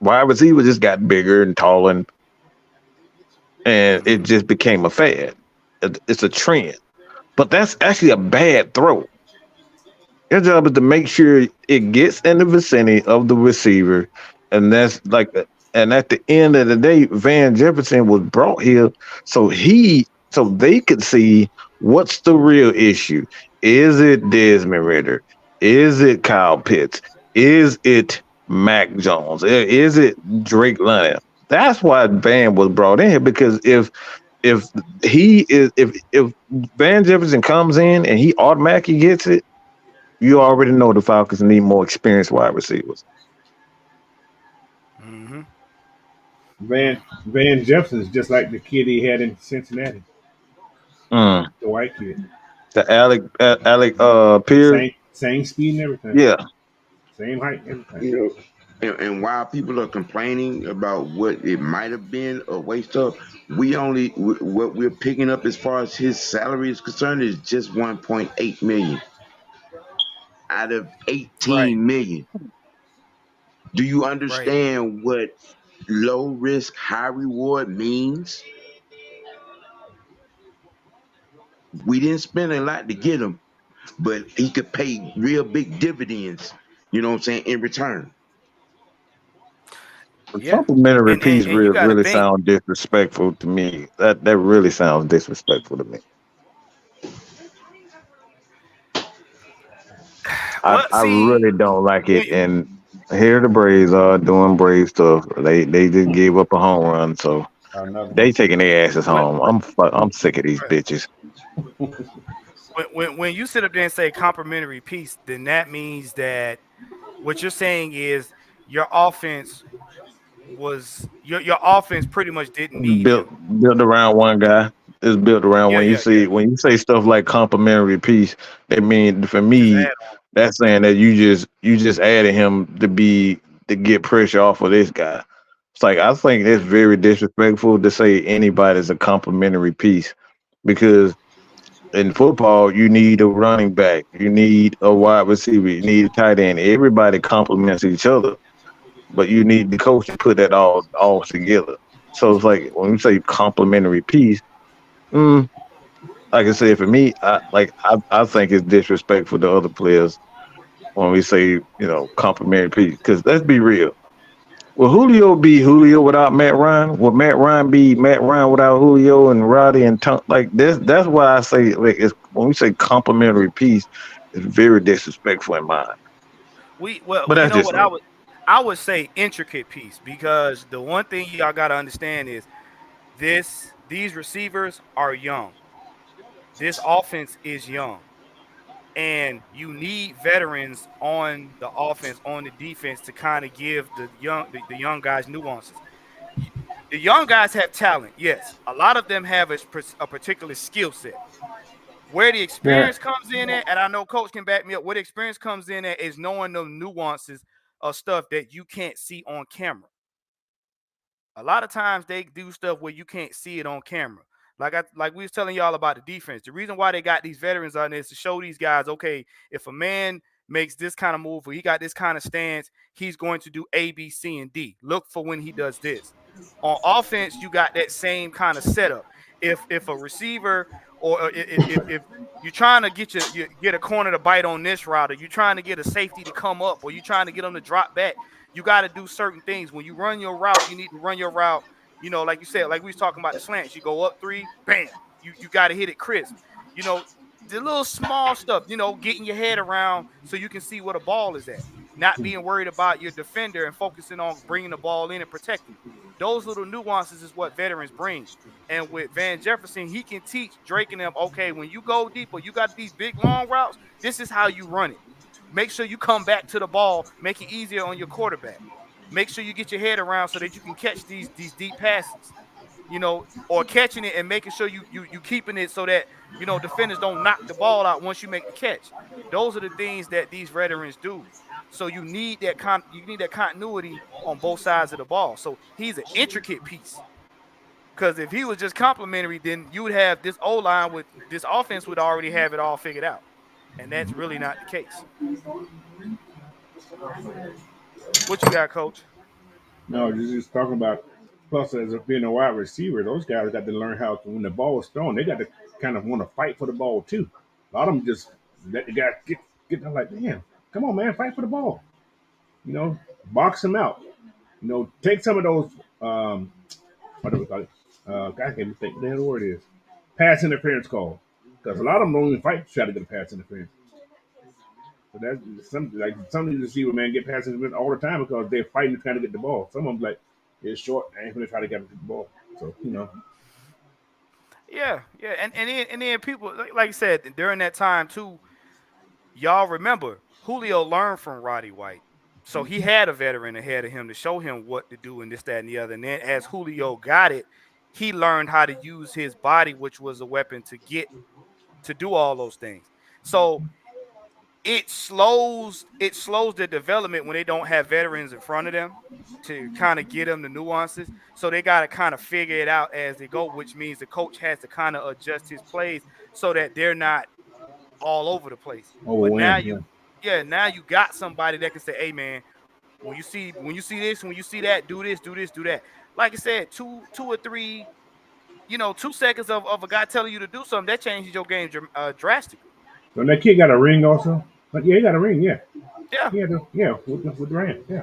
wide receiver just got bigger and taller and it just became a fad. It's a trend. But that's actually a bad throw. Your job is to make sure it gets in the vicinity of the receiver, and that's like, and at the end of the day, Van Jefferson was brought here so they could see what's the real issue. Is it Desmond Ritter? Is it Kyle Pitts? Is it Mac Jones? Is it Drake London? That's why Van was brought in here because if if Van Jefferson comes in and he automatically gets it, you already know the Falcons need more experienced wide receivers.
Mm-hmm.
Van Jefferson is just like the kid he had in Cincinnati,
Mm.
the white kid.
The Alec Pierce,
Same speed and everything.
yeah,
Same height, everything.
You know, and while people are complaining about what it might have been a waste of, what we're picking up as far as his salary is concerned is just 1.8 million out of
Right.
18 million. Do you
Right.
understand what low risk, high reward means? We didn't spend a lot to get him, but he could pay real big dividends, you know what I'm saying, in return.
the
Yeah.
complimentary
And
piece
and you got to
really
think.
sounds disrespectful to me. That really sounds disrespectful to me.
Well,
I
see,
really don't like
when
it. And here the Braves are doing Brave stuff. They just gave up a home run, so
Another
they
one.
taking their asses
when,
home. I'm sick of these bitches.
when you sit up there and say complimentary piece, then that means that what you're saying is your offense your offense pretty much didn't need
built
him.
built around one guy. It's built around
Yeah, yeah, yeah.
when you say stuff like complimentary piece. That mean for
Just
me,
add on.
that's saying that you just added him to get pressure off of this guy. It's like I think it's very disrespectful to say anybody's a complimentary piece because in football you need a running back, you need a wide receiver, you need a tight end. Everybody complements each other, but you need the coach to put that all together. So it's like when you say complimentary piece, mm, like I said, for me, I think it's disrespectful to other players when we say complimentary piece. Because let's be real, will Julio be Julio without Matt Ryan? Will Matt Ryan be Matt Ryan without Julio and Roddy and Tom? Like this, that's why I say like it's when we say complimentary piece, it's very disrespectful in mine.
Well,
But
you
that's
know
just
what
me.
I would say intricate piece because the one thing y'all got to understand is these receivers are young. This offense is young. And you need veterans on the offense, on the defense to kind of give the young guys nuances. Y- The young guys have talent, yes. A lot of them have a particular skill set. Where the
Yeah.
experience comes in at, and I know coach can back me up, where the experience comes in at is knowing the nuances of stuff that you can't see on camera. A lot of times they do stuff where you can't see it on camera. Like we was telling y'all about the defense. The reason why they got these veterans on this is to show these guys, okay, if a man makes this kind of move or he got this kind of stance, he's going to do A, B, C, and D. Look for when he does this. On offense, you got that same kind of setup. If a receiver or if you're trying to get a corner to bite on this route, or you're trying to get a safety to come up, or you're trying to get them to drop back, You got to do certain things. When you run your route, you need to run your route. Like you said, like we was talking about the slants. You go up 3, bam. You got to hit it crisp. You know, the little small stuff. Getting your head around so you can see where the ball is at. Not being worried about your defender and focusing on bringing the ball in and protecting it. Those little nuances is what veterans bring. And with Van Jefferson, he can teach Drake and them, okay, when you go deep or you got these big long routes, this is how you run it. Make sure you come back to the ball, make it easier on your quarterback. Make sure you get your head around so that you can catch these deep passes, or catching it and making sure you keeping it so that defenders don't knock the ball out once you make the catch. Those are the things that these veterans do. So you need that continuity on both sides of the ball. So he's an intricate piece. Because if he was just complimentary, then you would have this O line with this offense would already have it all figured out, and that's really not the case. What you got, Coach?
No, just talking about plus as a being a wide receiver, those guys got to learn how to when the ball is thrown, they got to kind of want to fight for the ball too. A lot of them just let the guy get them like, damn, come on, man, fight for the ball. Box him out. Take some of those what do we call it? God can't even think what the hell the word is. Pass interference call. Because a lot of them don't even fight to try to get a pass interference. But that's some of these receivers, man, get pass interference all the time because they're fighting trying to get the ball. Some of them like it's short, I ain't gonna try to get the ball. So
Yeah, and then people like you said during that time too. Y'all remember Julio learned from Roddy White, so he had a veteran ahead of him to show him what to do and this, that, and the other. And then as Julio got it, he learned how to use his body, which was a weapon to do all those things. So it slows the development when they don't have veterans in front of them to kind of get them the nuances. So they got to kind of figure it out as they go, which means the coach has to kind of adjust his plays so that they're not all over the place. But now
overwhelmed, yeah.
now you got somebody that can say, "Hey, man, when you see this, when you see that, do this, do this, do that." Like I said, two or three, 2 seconds of a guy telling you to do something that changes your game drastically.
So that kid got a ring also. But yeah, he got a ring, yeah.
Yeah.
Yeah, with the Rams, yeah.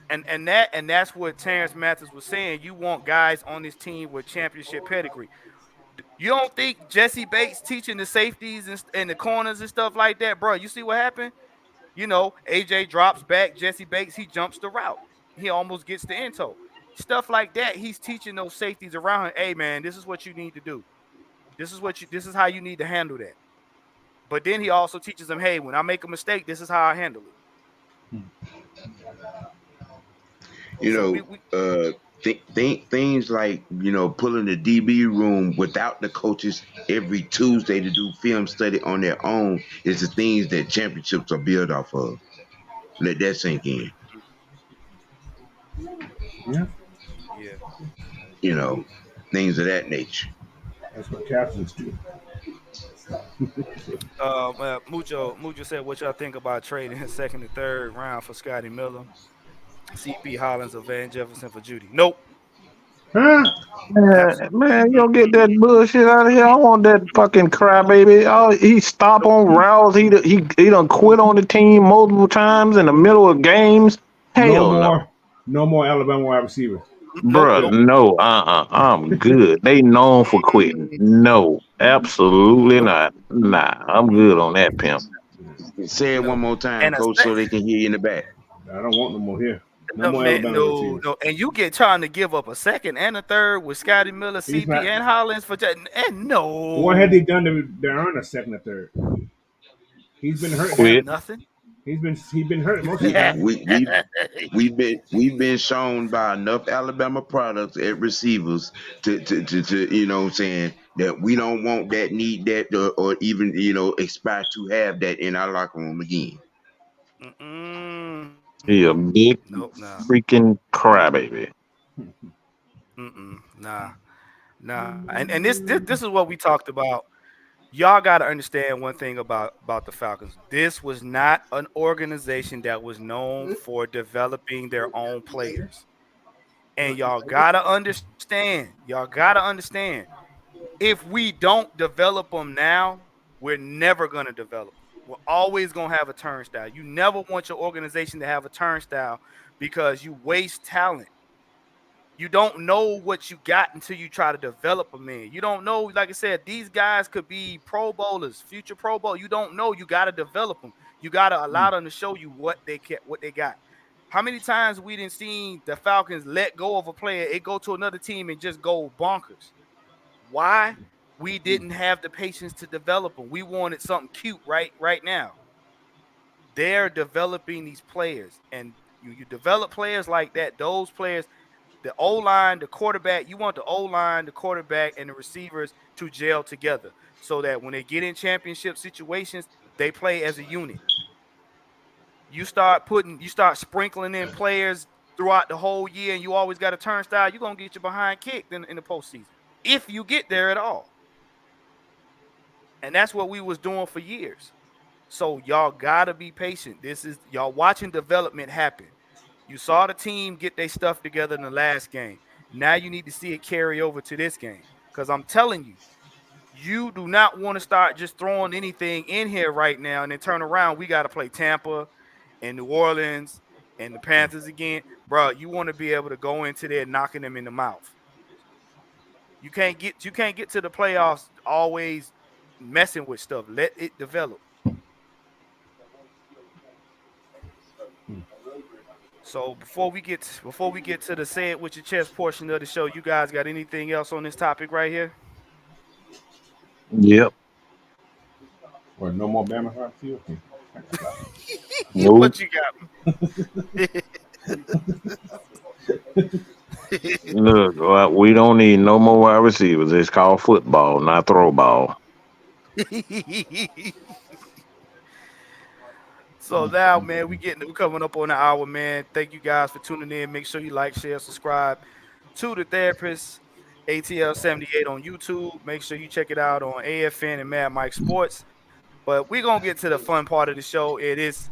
And that's what Terrence Mathis was saying. You want guys on this team with championship pedigree. You don't think Jesse Bates teaching the safeties and the corners and stuff like that, bro? You see what happened? AJ drops back, Jesse Bates, he jumps the route. He almost gets the end toe. Stuff like that. He's teaching those safeties around him. Hey, man, this is what you need to do. This is how you need to handle that. But then he also teaches them, hey, when I make a mistake, this is how I handle it.
You
So
know, things like pulling the DB room without the coaches every Tuesday to do film study on their own is the things that championships are built off of. Let that sink in.
Yeah.
yeah.
You know, things of that nature.
That's what captains do.
Mucho said, what y'all think about trading his second and third round for Scotty Miller, CP Hollins, or Van Jefferson for Judy? Nope.
Huh?
Man, you don't get that bullshit out of here. I want that fucking crybaby. Oh, he stop on routes. He done quit on the team multiple times in the middle of games.
No
Hell no.
more no more Alabama wide receivers.
Nope.
Bruh,
Nope.
no, I'm good. They known for quitting. No, absolutely
Nope.
not. Nah, I'm good on that pimp.
Say it one
No.
more time,
And
coach, so they can hear you in the back.
I don't want no more here. No
no,
more
man,
Alabama
no,
receivers.
no. And you get trying to give up a second and a third with Scotty Miller,
He's
CP,
not.
and Hollins for and
What had
no,
they done to earn a second or third? He's been hurt half.
Quit.
nothing.
He's been hurt most of the
We
time.
we we we've been shown by enough Alabama products at receivers to what I'm saying that we don't want that, need that, or even aspire to have that in our locker room again.
Mm-mm.
He a big
Nope. Nah.
freaking crybaby.
Nah. Nah. And this is what we talked about. Y'all got to understand one thing about the Falcons. This was not an organization that was known for developing their own players. And y'all got to understand. Y'all got to understand. If we don't develop them now, we're never going to develop them. We're always gonna have a turnstile. You never want your organization to have a turnstile because you waste talent. You don't know what you got until you try to develop them in. You don't know, like I said, these guys could be Pro Bowlers, future Pro Bowl. You don't know. You got to develop them. You got to allow them to show you what they got. How many times we didn't see the Falcons let go of a player, it go to another team and just go bonkers? Why? We didn't have the patience to develop them. We wanted something cute right now. They're developing these players, and you develop players like that. Those players, the O line, the quarterback, you want the O line, the quarterback, and the receivers to gel together so that when they get in championship situations, they play as a unit. You start sprinkling in players throughout the whole year, and you always got a turnstile, you're gonna get your behind kicked in the postseason if you get there at all. And that's what we was doing for years. So y'all gotta be patient. This is y'all watching development happen. You saw the team get their stuff together in the last game. Now you need to see it carry over to this game. Because I'm telling you, you do not want to start just throwing anything in here right now and then turn around. We got to play Tampa and New Orleans and the Panthers again. Bro, you want to be able to go into there knocking them in the mouth. You can't get to the playoffs always messing with stuff. Let it develop. So before we get to the say it with your chest portion of the show, you guys got anything else on this topic right here?
Yep.
Or no more Bama hot field?
Nope.
What you got?
Look, we don't need no more wide receivers. It's called football, not throw ball.
So now, man, we're coming up on an hour, man. Thank you guys for tuning in. Make sure you like, share, subscribe to the Therapist ATL 78 on YouTube. Make sure you check it out on AFN and Mad Mike Sports. But we're gonna get to the fun part of the show. It is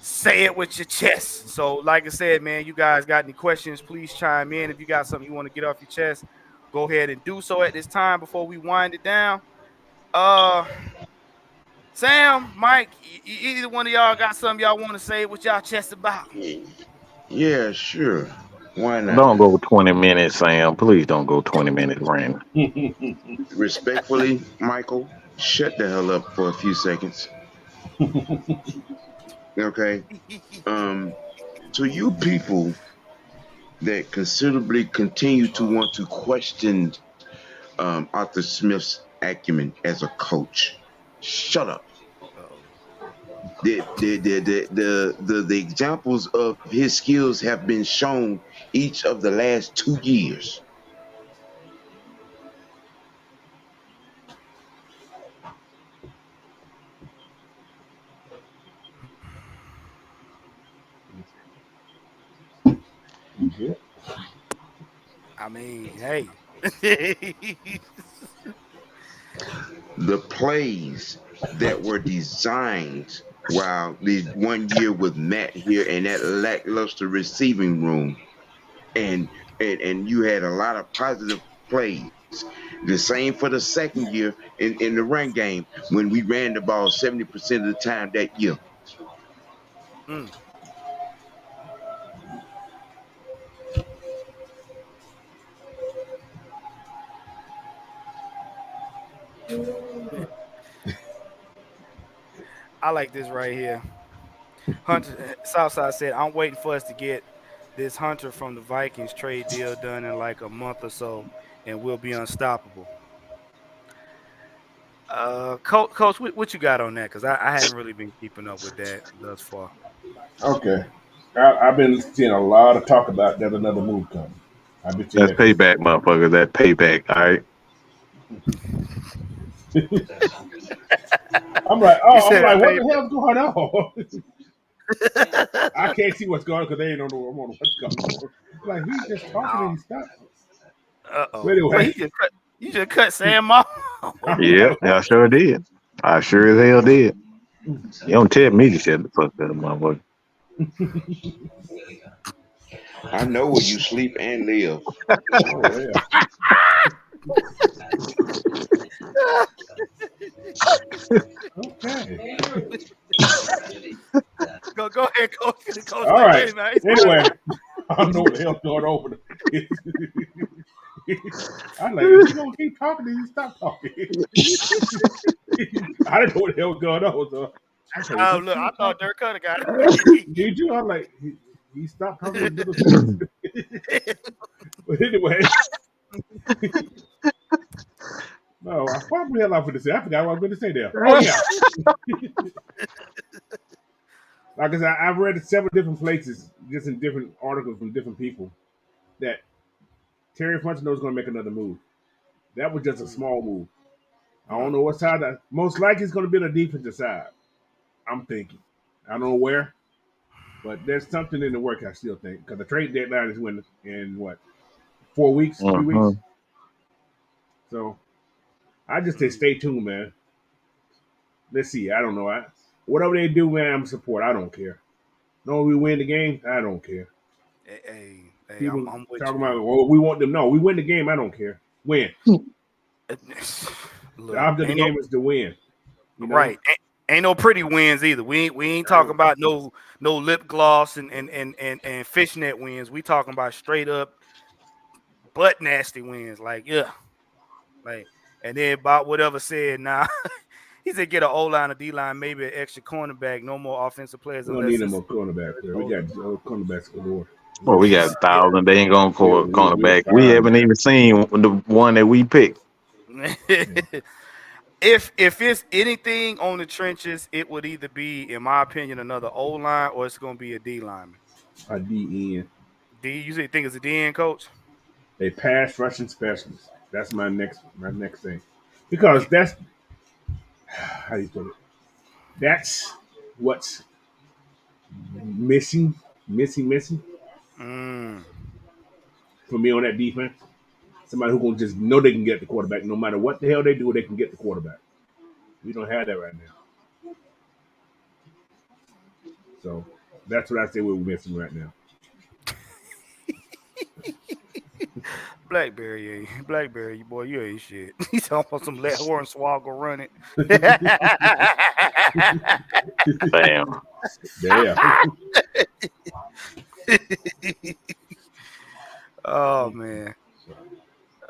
say it with your chest. So, like I said, man, you guys got any questions, please chime in. If you got something you want to get off your chest, go ahead and do so at this time before we wind it down. Sam, Mike, either one of y'all got something y'all want to say with y'all chest about?
Yeah, sure. Why not?
Don't go 20 minutes, Sam. Please don't go 20 minutes, Randy.
Respectfully, Michael, shut the hell up for a few seconds. Okay. To you people that considerably continue to want to question Arthur Smith's acumen as a coach, shut up. The examples of his skills have been shown each of the last 2 years.
I mean, hey.
The plays that were designed while the 1 year with Matt here and that lackluster receiving room, and you had a lot of positive plays. The same for the second year in the run game when we ran the ball 70% of the time that year.
I like this right here. Hunter Southside said, I'm waiting for us to get this Hunter from the Vikings trade deal done in like a month or so, and we'll be unstoppable. Coach, what you got on that? Because I hadn't really been keeping up with that thus far.
Okay. I've been seeing a lot of talk about that another move coming. I've been seeing
That's payback, motherfucker. That payback, all right?
I'm like, what the hell's going on? I can't see what's going on because they ain't know what's going on. Like, he's just talking and he stopped.
Uh-oh.
Anyway.
You just cut Sam off.
Yeah, I sure did. I sure as hell did. You don't tell me to shut the fuck up, motherfucker.
I know where you sleep and live.
Oh, yeah. Okay.
And coach
All
like,
right.
hey man,
Anyway, I don't know what the hell's going on. I'm like, if you don't keep talking, then you stop talking. I didn't know what the hell was going on. So I was like, is he
look, I
still
thought
talking?
Dirk Cutter got it.
Did you? I'm like, he stopped talking in the middle of sentence. But anyway, no, what the hell I was going to say? I forgot what I was going to say there. Oh yeah, like I said, I've read several different places, just in different articles from different people, that Terry Funchino is going to make another move. That was just a small move. I don't know what side. Most likely, it's going to be the defensive side. I'm thinking. I don't know where, but there's something in the work. I still think because the trade deadline is when in what 4 weeks, 3 weeks.
Mhm.
So I just say stay tuned, man. Let's see. I don't know. Whatever they do, man, I'm support. I don't care. No, we win the game. I don't care.
Hey,
People
I'm with
talking
you,
about,
man.
well, we want them. No, we win the game. I don't care. Win. The
Look,
object of the
ain't no
game is to win. You know.
right. Ain't no pretty wins either. We ain't talking about no lip gloss and fishnet wins. We talking about straight up butt nasty wins. Like, yeah. Like, and then about whatever said now. He said get an O line, a D line, maybe an extra cornerback, no more offensive players
We don't need
unless
no
it's
more cornerback there. We got cornerbacks galore.
Well, we got a thousand. They ain't gonna
We're,
call
we're, we're
cornerback. We
fine,
haven't
man.
even seen the one that we picked.
Yeah.
if it's anything on the trenches, it would either be, in my opinion, another O line or it's gonna be a D lineman.
A DN.
D, you think it's a DN coach?
A pass rushing specialist. That's my next thing. Because that's how do you put it? That's what's missing, missing
Mm,
for me on that defense. Somebody who gonna just know they can get the quarterback, no matter what the hell they do, they can get the quarterback. We don't have that right now. So that's what I say we're missing right now.
Blackberry, boy, you ain't shit. He's talking about some let Hornswoggle run it.
Damn.
Damn.
Oh man.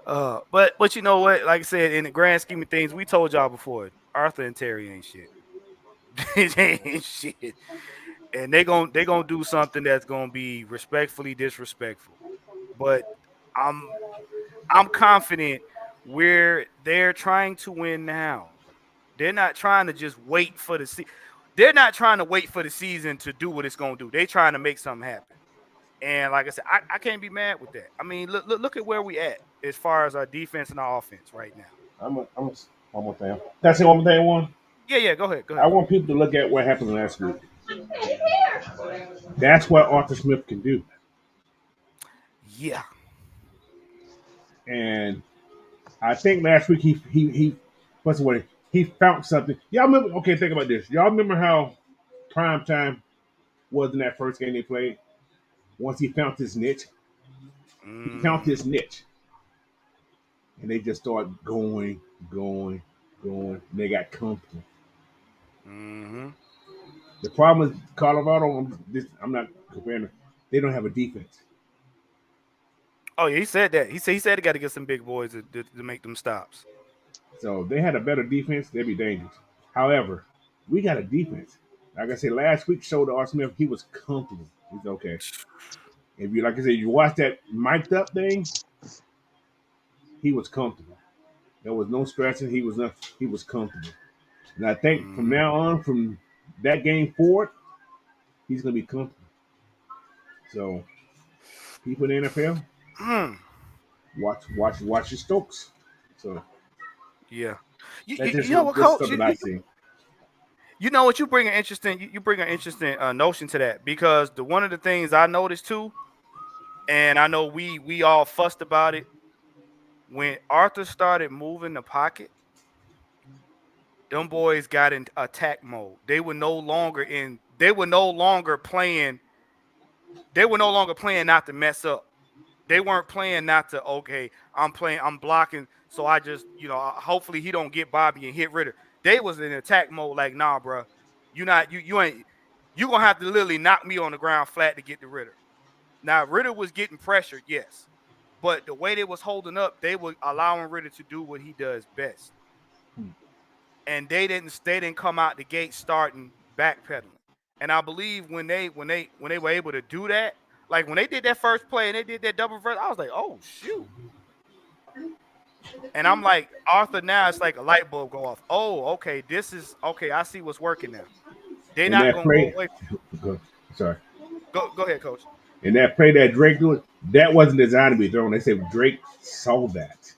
But you know what? Like I said, in the grand scheme of things, we told y'all before, Arthur and Terry ain't shit. They ain't shit. And they gonna do something that's gonna be respectfully disrespectful. But I'm I'm confident where they're trying to win now. They're not trying to just wait for they're not trying to wait for the season to do what it's gonna do. They're trying to make something happen. And like I said, I can't be mad with that. I mean, look at where we at as far as our defense and our offense right now.
One more thing. Can I say one more thing? One.
Yeah, go ahead,
I want people to look at what happened last week. That's what Arthur Smith can do.
Yeah.
And I think last week he what's the word? He found something. Y'all remember? Okay, think about this. Y'all remember how prime time was in that first game they played? Once he found his niche, he found his
Mm,
niche, and they just started going. And they got comfortable.
mm-hmm.
The problem is Colorado. I'm not comparing them. They don't have a defense.
Oh yeah, he said that. He said he got to get some big boys to make them stops.
So if they had a better defense, they'd be dangerous. However, we got a defense. Like I said, last week showed R. Smith he was comfortable. He's okay. If you like I said, you watch that mic'd up thing, he was comfortable. There was no stressing. He was comfortable. And I think from
Mm-hmm.
now on, from that game forward, he's gonna be comfortable. So people in the NFL,
Mm,
watch your Stokes. So
yeah. You,
that's
you,
just
you know what,
just
coach?
something I see.
You know what? You bring an interesting notion to that because one of the things I noticed too, and I know we all fussed about it when Arthur started moving the pocket. Them boys got in attack mode. They were no longer in. They were no longer playing. They were no longer playing not to mess up. They weren't playing not to. Okay, I'm playing. I'm blocking. So I just hopefully he don't get Bobby and hit Ritter. They was in attack mode. Like nah, bro. You not you ain't. You're gonna have to literally knock me on the ground flat to get to Ritter. Now Ritter was getting pressured, yes, but the way they was holding up, they were allowing Ritter to do what he does best, and they didn't come out the gate starting backpedaling. And I believe when they were able to do that, like when they did that first play and they did that double reverse, I was like, oh shoot. And I'm like, Arthur, now it's like a light bulb go off. Oh, okay, this is okay. I see what's working now. They're
In
not
that
gonna go
play,
away.
sorry.
Go ahead, coach.
In that play that Drake did, that wasn't designed to be thrown. They said Drake saw that.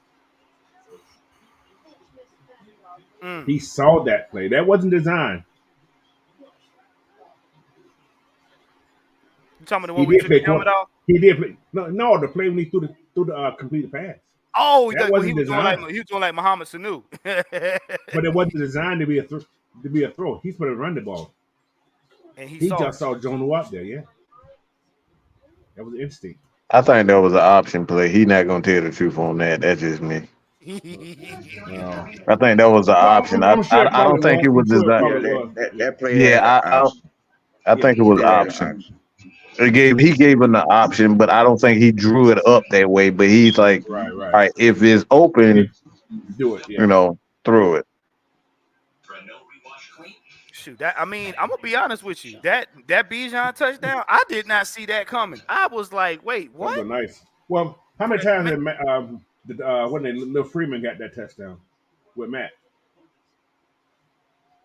Mm.
He saw that play. That wasn't designed.
You talking about the
He
one we
did
took the
play
helmet
corner.
off?
He did play. No, the play when he threw the completed pass.
Oh,
That
when he
wasn't
was doing like
designed.
Muhammad Sanu.
But it wasn't designed to be a throw. He's supposed to run the ball.
And he
He
saw
just
it.
saw Jonah up there. Yeah, that was instinct.
I think that was an option play. He not gonna tell the truth on that. That's just me.
Uh,
I think that was an
well,
option.
I'm sure it
I don't
probably
think
was.
it was
I'm sure it
designed.
Yeah,
probably was. Yeah,
that play had an
Yeah,
option.
I
yeah,
think it was
It had an
option.
option.
He gave him the option, but I don't think he drew it up that way. But he's like,
right.
all right, if it's
If
open,
do it, yeah.
throw it.
Shoot, that I mean, I'm gonna be honest with you. That Bijan touchdown, I did not see that coming. I was like, wait,
That
what?
was nice. Well, how many times
Man,
when Lil Freeman got that touchdown with Matt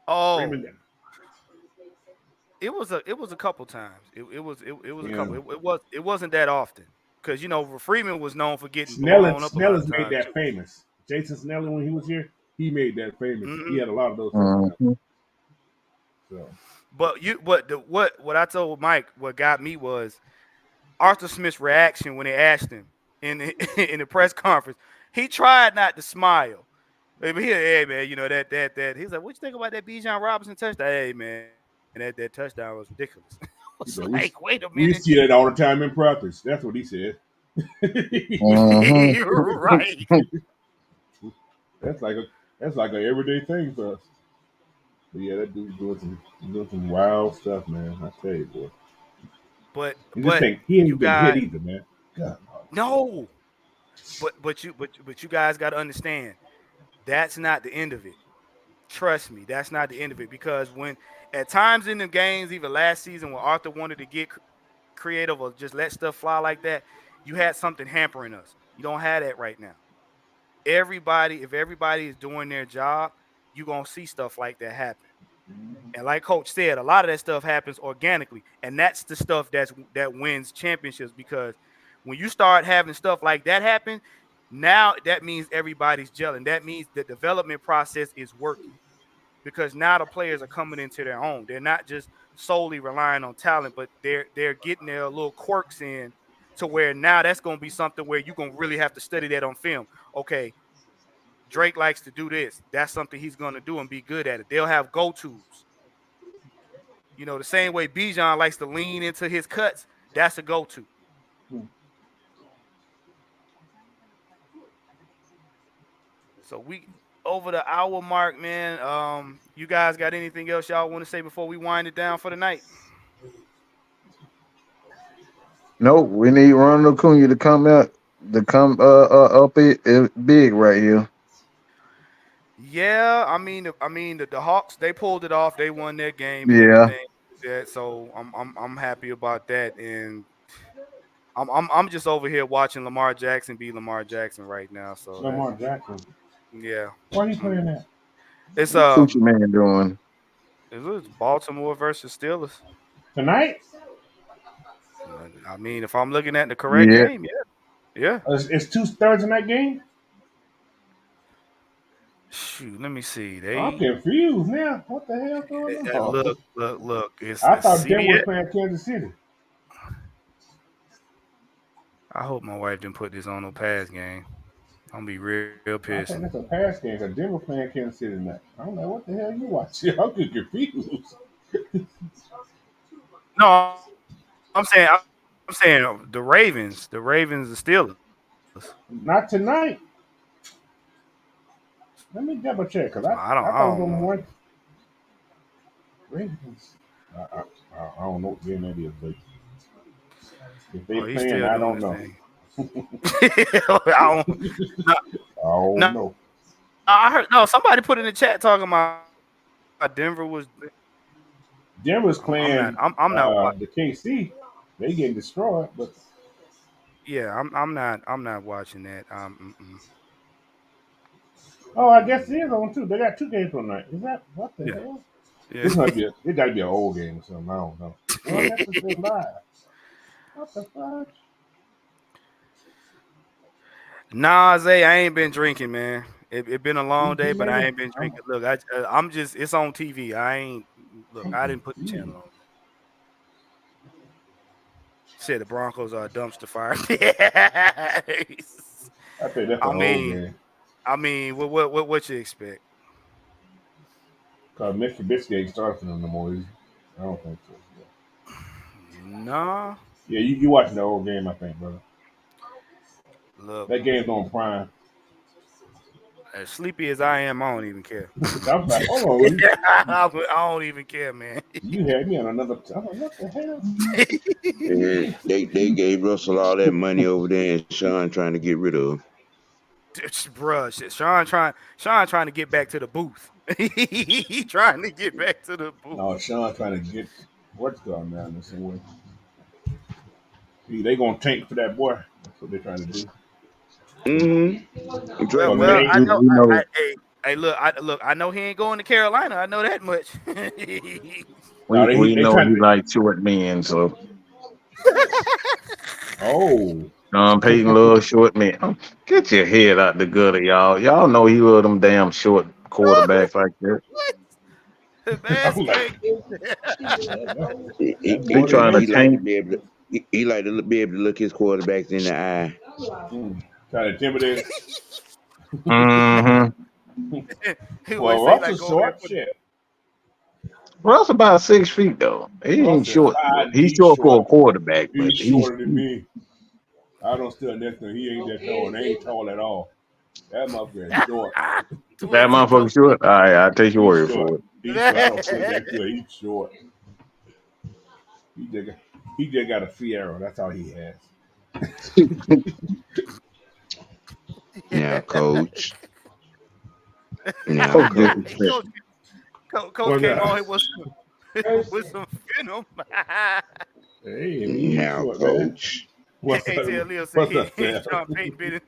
oh,
Freeman?
it was a couple times. It was a
Yeah,
couple. It wasn't that often because Freeman was known for getting
Snell
blown up a lot
Snellers
of
made
times
that
too.
famous. Jason Snell when he was here, he made that famous. He
Hmm.
had a lot of those touchdowns.
Mhm.
So
What I told Mike, what got me was Arthur Smith's reaction when they asked him in the, in the press conference. He tried not to smile. Hey man, that. He's like, what you think about that Bijan Robinson touchdown? Hey man, that touchdown was ridiculous. I
he
was
said,
like, wait a
we
minute.
see that all the time in practice. That's what he said.
Mhm.
You're right.
that's like a that's like a everyday thing for us. But yeah, that dude's doing some wild stuff, man. I tell you, boy. And this
But
thing, he
you
ain't been hit
got
either, man. God.
no. But you guys got to understand that's not the end of it. Trust me, that's not the end of it because when at times in the games, even last season, when Arthur wanted to get creative or just let stuff fly like that, you had something hampering us. You don't have that right now. If everybody is doing their job, you're gonna see stuff like that happen. And like Coach said, a lot of that stuff happens organically, and that's the stuff that wins championships because when you start having stuff like that happen, now that means everybody's gelling. That means the development process is working because now the players are coming into their own. They're not just solely relying on talent, but they're getting their little quirks in to where now that's going to be something where you're going to really have to study that on film. Okay, Drake likes to do this. That's something he's going to do and be good at it. They'll have go-tos. The same way Bijan likes to lean into his cuts, that's a go-to. So we over the hour mark, man. You guys got anything else y'all want to say before we wind it down for the night?
Nope, we need Ronald Acuna to come out, up it big right here.
Yeah, the Hawks they pulled it off. They won their game and
Yeah,
everything. That so I'm happy about that. And I'm just over here watching Lamar Jackson be Lamar Jackson right now. So that's
Lamar Jackson.
yeah.
Why are you
Mm.
playing that?
It's
what Coochie Man doing?
it's Baltimore versus Steelers.
Tonight?
I mean, if I'm looking at the correct
Yeah,
game, yeah, yeah.
It's two Thursday night game?
Shoot, let me see.
I'm confused now. What the hell going on?
Look.
I
It's
thought Denver was
CBS.
playing Kansas City.
I hope my wife didn't put this on no pass game. I'm gonna be real
I
pissed.
think that's a pass game because Denver playing Kansas City tonight. I'm like, what the hell you watching? I'm getting confused.
No, I'm saying the Ravens, the Steelers.
Not tonight. Let me double check because
I
I thought it was
don't
on
know.
one Ravens. I don't know what game that is, but if they
Oh, he's
playing,
still
I
doing
don't
his
know.
thing. I don't. No,
I don't
no,
know.
I heard. No, somebody put in the chat talking about Denver was.
Denver's
I'm not.
playing
I'm not.
the KC. They getting destroyed, but
Yeah, I'm not. I'm not watching that.
oh, I guess it is on too. They got two games tonight. Is that what the
Yeah,
hell?
yeah.
This might be it. Got to be an old game or something. I don't know. Oh, I guess it's just live. What the fuck?
Nah, Zay, I ain't been drinking, man. It been a long day,
You
but I
nigga,
ain't been drinking. Look, I'm just. It's on TV. I ain't. Look, I didn't put the
mm,
channel on. Said the Broncos are a dumpster fire.
I think that's
I
an old
mean,
game.
what you expect?
Cause Mr. Biscuit ain't starting for them no more. I don't think so.
Nah.
Yeah, you watching the old game, I think, brother.
Look,
That game's on Prime.
as sleepy as I am, I don't even care.
I was like, hold on,
I don't even care, man.
you had me on another. I'm like, what the hell?
And they gave Russell all that money over there, and Sean trying to get rid of.
Bruh, shit, Sean trying to get back to the booth. He trying to get back to the booth.
No, Sean trying to get what's going on this way. They gonna tank for that boy. That's what they're trying to do.
Mm-hmm.
Well,
Drake
Cause it
well,
May.
I
ain't.
know.
We know
Hey, look, I know he ain't going to Carolina. I know that much.
No,
we
they
know
trying
he
to.
like short men, so
Oh,
Sean Payton loves short men. Get your head out the gutter, y'all. Y'all know he love them damn short quarterbacks like that.
That's
I'm like
crazy.
that
He
more than
trying to
me.
He like to
tank.
be able to. He like to be able to look his quarterbacks in the eye.
Trying to intimidate.
Mm-hmm.
He
Well,
always say like
Russell's
go over there.
short. Shit,
Russ about 6 feet though. He ain't
Russell
short.
5'.
He's
He's
short for
short.
a quarterback, but
He's
he's
shorter than me. I don't still next to him. He ain't that tall. And they ain't tall at all. That motherfucker is short.
that
Twizzy
motherfucker
talk.
short. All right, I'll take your
He's
word
short.
for it.
He's short. I don't say that good. He's short. He just got, he just got a Fiero. That's all he has.
Now, coach. Now,
So
coach.
disrespectful.
Coach, Coach
What's
came
that?
on here with some venom.
Hey, he's
Now,
short, man.
coach.
What's
Hey,
up?
tell Leo said
What's up, Sam?
Sean Payton been in.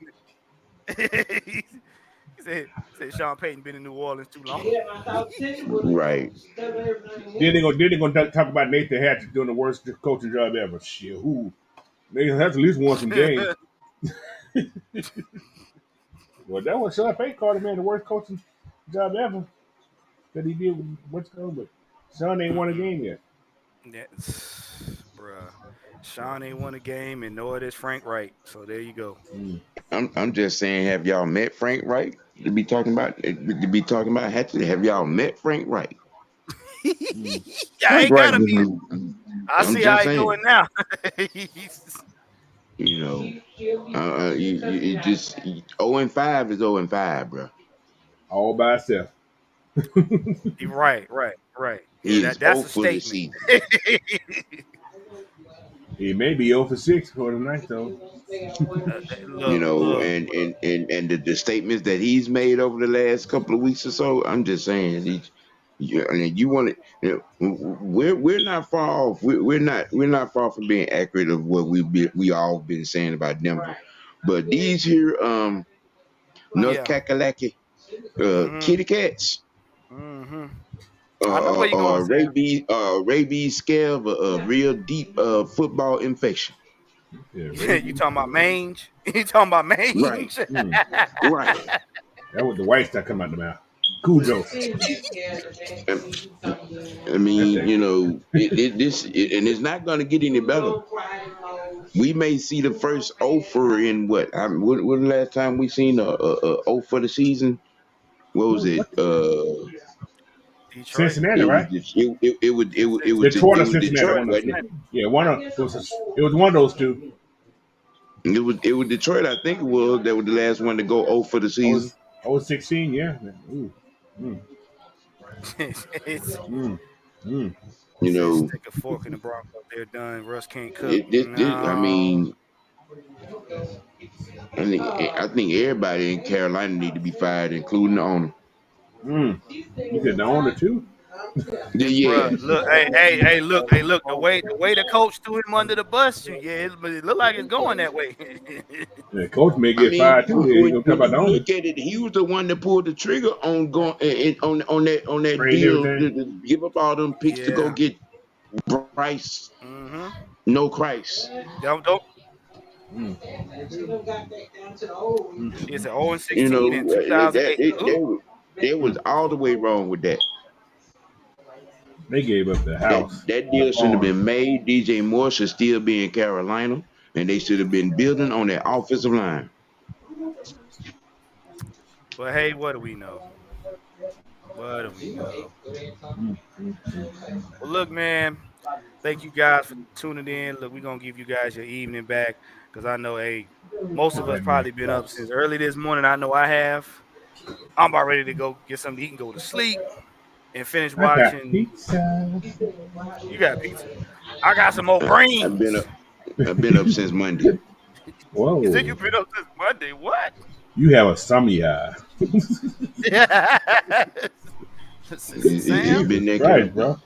he said Sean Payton been in New Orleans too long.
Right.
Then they gonna talk about Nathan Hatch doing the worst coaching job ever. Shit, who? Nathan Hatch at least won some games. Well, that was Sean Payton called him man the worst coaching job ever that he did with what's going, but Sean ain't won a game yet.
Bruh. Sean ain't won a game, and nor does Frank Wright. So there you go.
I'm just saying, have y'all met Frank Wright? Have y'all met Frank Wright?
I
Frank
ain't
Wright
gotta
just
be. I
I'm
see how
just
he doing
saying.
now.
You know, you just 0-5 is 0-5, bro.
All by himself.
Right. Yeah,
He is
that's
0
a
for the
statement.
season.
He may be 0 for 6 for tonight, though.
You know,
Look.
and the statements that he's made over the last couple of weeks or so, I'm just saying, I mean, you want to, we're not far off. We're not far from being accurate of what we all been saying about Denver, but these here North
Yeah.
Kakalaki
hmm
kitty cats
hmm I know where you're going, Sam.
rabies scare of a real deep football infection.
Yeah,
You
Ravy.
talking about mange? You talking about
Right,
mange?
Mm.
right.
That was the white stuff come out the mouth. Cujo.
And, I
That's
mean,
that.
you know, and it's not going to get any better. We may see the first offer in what the last time we seen a O for the season? What was it?
What?
Detroit.
Cincinnati,
It was
right? Detroit or Cincinnati,
Detroit,
one of the
wasn't
two.
it?
Cincinnati.
Yeah, it was one of those two.
It was Detroit, I think it was. That was the last one to go O for the
Oh,
season.
16, yeah. Ooh. Mm.
it's
Mm. Mm.
You
Says
know,
stick a fork in the Broncos. They're done. Russ can't cook.
I
No.
mean, I think everybody in Carolina need to be fired, including the owner.
Mm. You said the owner too?
Yeah,
Bruh, look, look. The way the coach threw him under the bus, it look like it's going that way.
The coach may
I
get
mean,
fired too. Here you gonna talk
when
about the
you
owner?
look at it, he was the one that pulled the trigger on going on that
Trading
deal
everything.
to give up all them picks to go
Yeah.
get Bryce,
Mm-hmm.
no Christ.
Don't.
Mm. Mm.
It's an 0 and
You
16
know
in
that
2008. Ooh.
they was
Mm.
all the way wrong with that.
They gave up the
That
house
that
and the
deal shouldn't have
farm.
been made. DJ Moore should still be in Carolina, and they should have been building on that offensive line.
But hey, what do we know? What do we know?
Mm. Mm. Mm.
Well, look, man. Thank you guys for tuning in. Look, we're gonna give you guys your evening back because I know, hey, most of
All
us
right, man.
probably been up since early this morning. I know I have. I'm about ready to go get something to eat and go to sleep and finish
I got
watching.
pizza.
You got pizza. I got some more
I've
brains.
been up. I've been up since Monday.
You said you've
Whoa.
been up since Monday. What?
You have a summer.
It's
Sam.
been
Jesus
that kind
Christ,
of thing.
bro.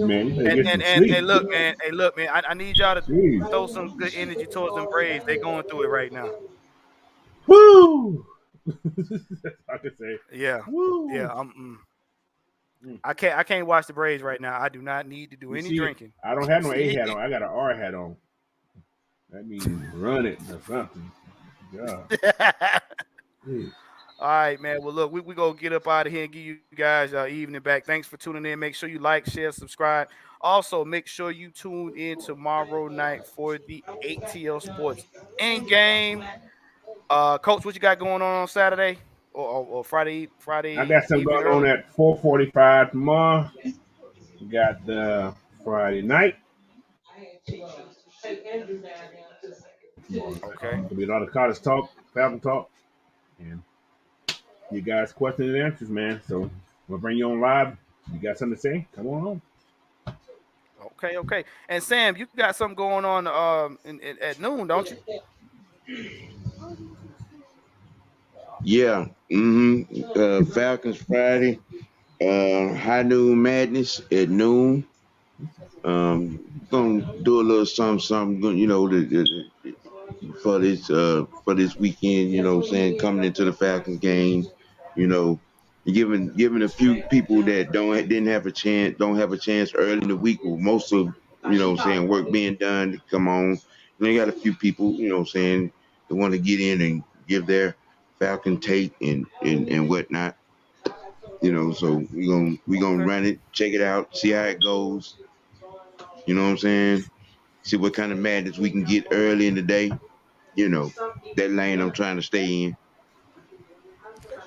Man, you better
And
get
and
some
and,
sleep.
and look, man. Hey, look, man. I need y'all to
Jeez.
throw some good energy towards them Braves. They going through it right now.
Woo! I could say,
Yeah, yeah.
woo! Mm.
I can't watch the Braves right now. I do not need to do
You
any
see,
drinking.
I don't have no A hat on. I got an R hat on. That means run it or something. God. Jeez.
All right, man. Well, look, we gonna get up out of here and give you guys evening back. Thanks for tuning in. Make sure you like, share, subscribe. Also, make sure you tune in tomorrow night for the ATL Sports end game. Coach, what you got going on Saturday or
I
Friday
got something
evening
going on
early?
at 4:45 tomorrow. We got the Friday night. Tomorrow.
Okay.
There'll be a lot of college talk, Falcon talk, and you guys questions and answers, man. So we'll bring you on live. You got something to say? Come on home.
Okay. And Sam, you got something going on at noon, don't you?
Yeah. Falcons Friday. High noon madness at noon. Gonna do a little something. You know, for this weekend. You know, what I'm saying coming into the Falcons game. You know, giving a few people that don't have a chance early in the week. With most of what I'm saying work being done to come on. And they got a few people. What I'm saying that want to get in and give their Falcon take and whatnot. So we gonna
Okay.
run it, check it out, see how it goes. You know what I'm saying? See what kind of madness we can get early in the day. That lane I'm trying to stay in.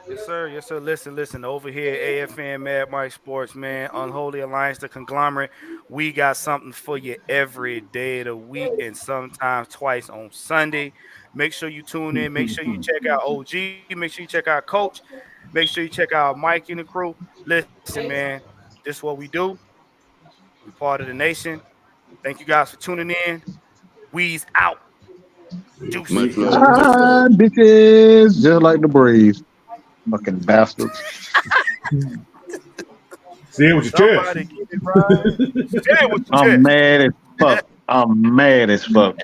Yes, sir. Yes, sir. Listen. Over here, AFN Mad Mike Sports, man. Unholy Alliance, the conglomerate. We got something for you every day of the week and sometimes twice on Sunday. Make sure you tune in. Make sure you check out OG. Make sure you check out Coach. Make sure you check out Mike and the crew. Listen, man. This is what we do. We part of the nation. Thank you guys for tuning in. We's out.
Much
Deuces.
love. Much
Ah,
love.
bitches, just like the Braves. Fucking bastards.
Say it with your chest.
Somebody get it right. Say it with your
I'm
chest.
mad as fuck. I'm mad as fuck.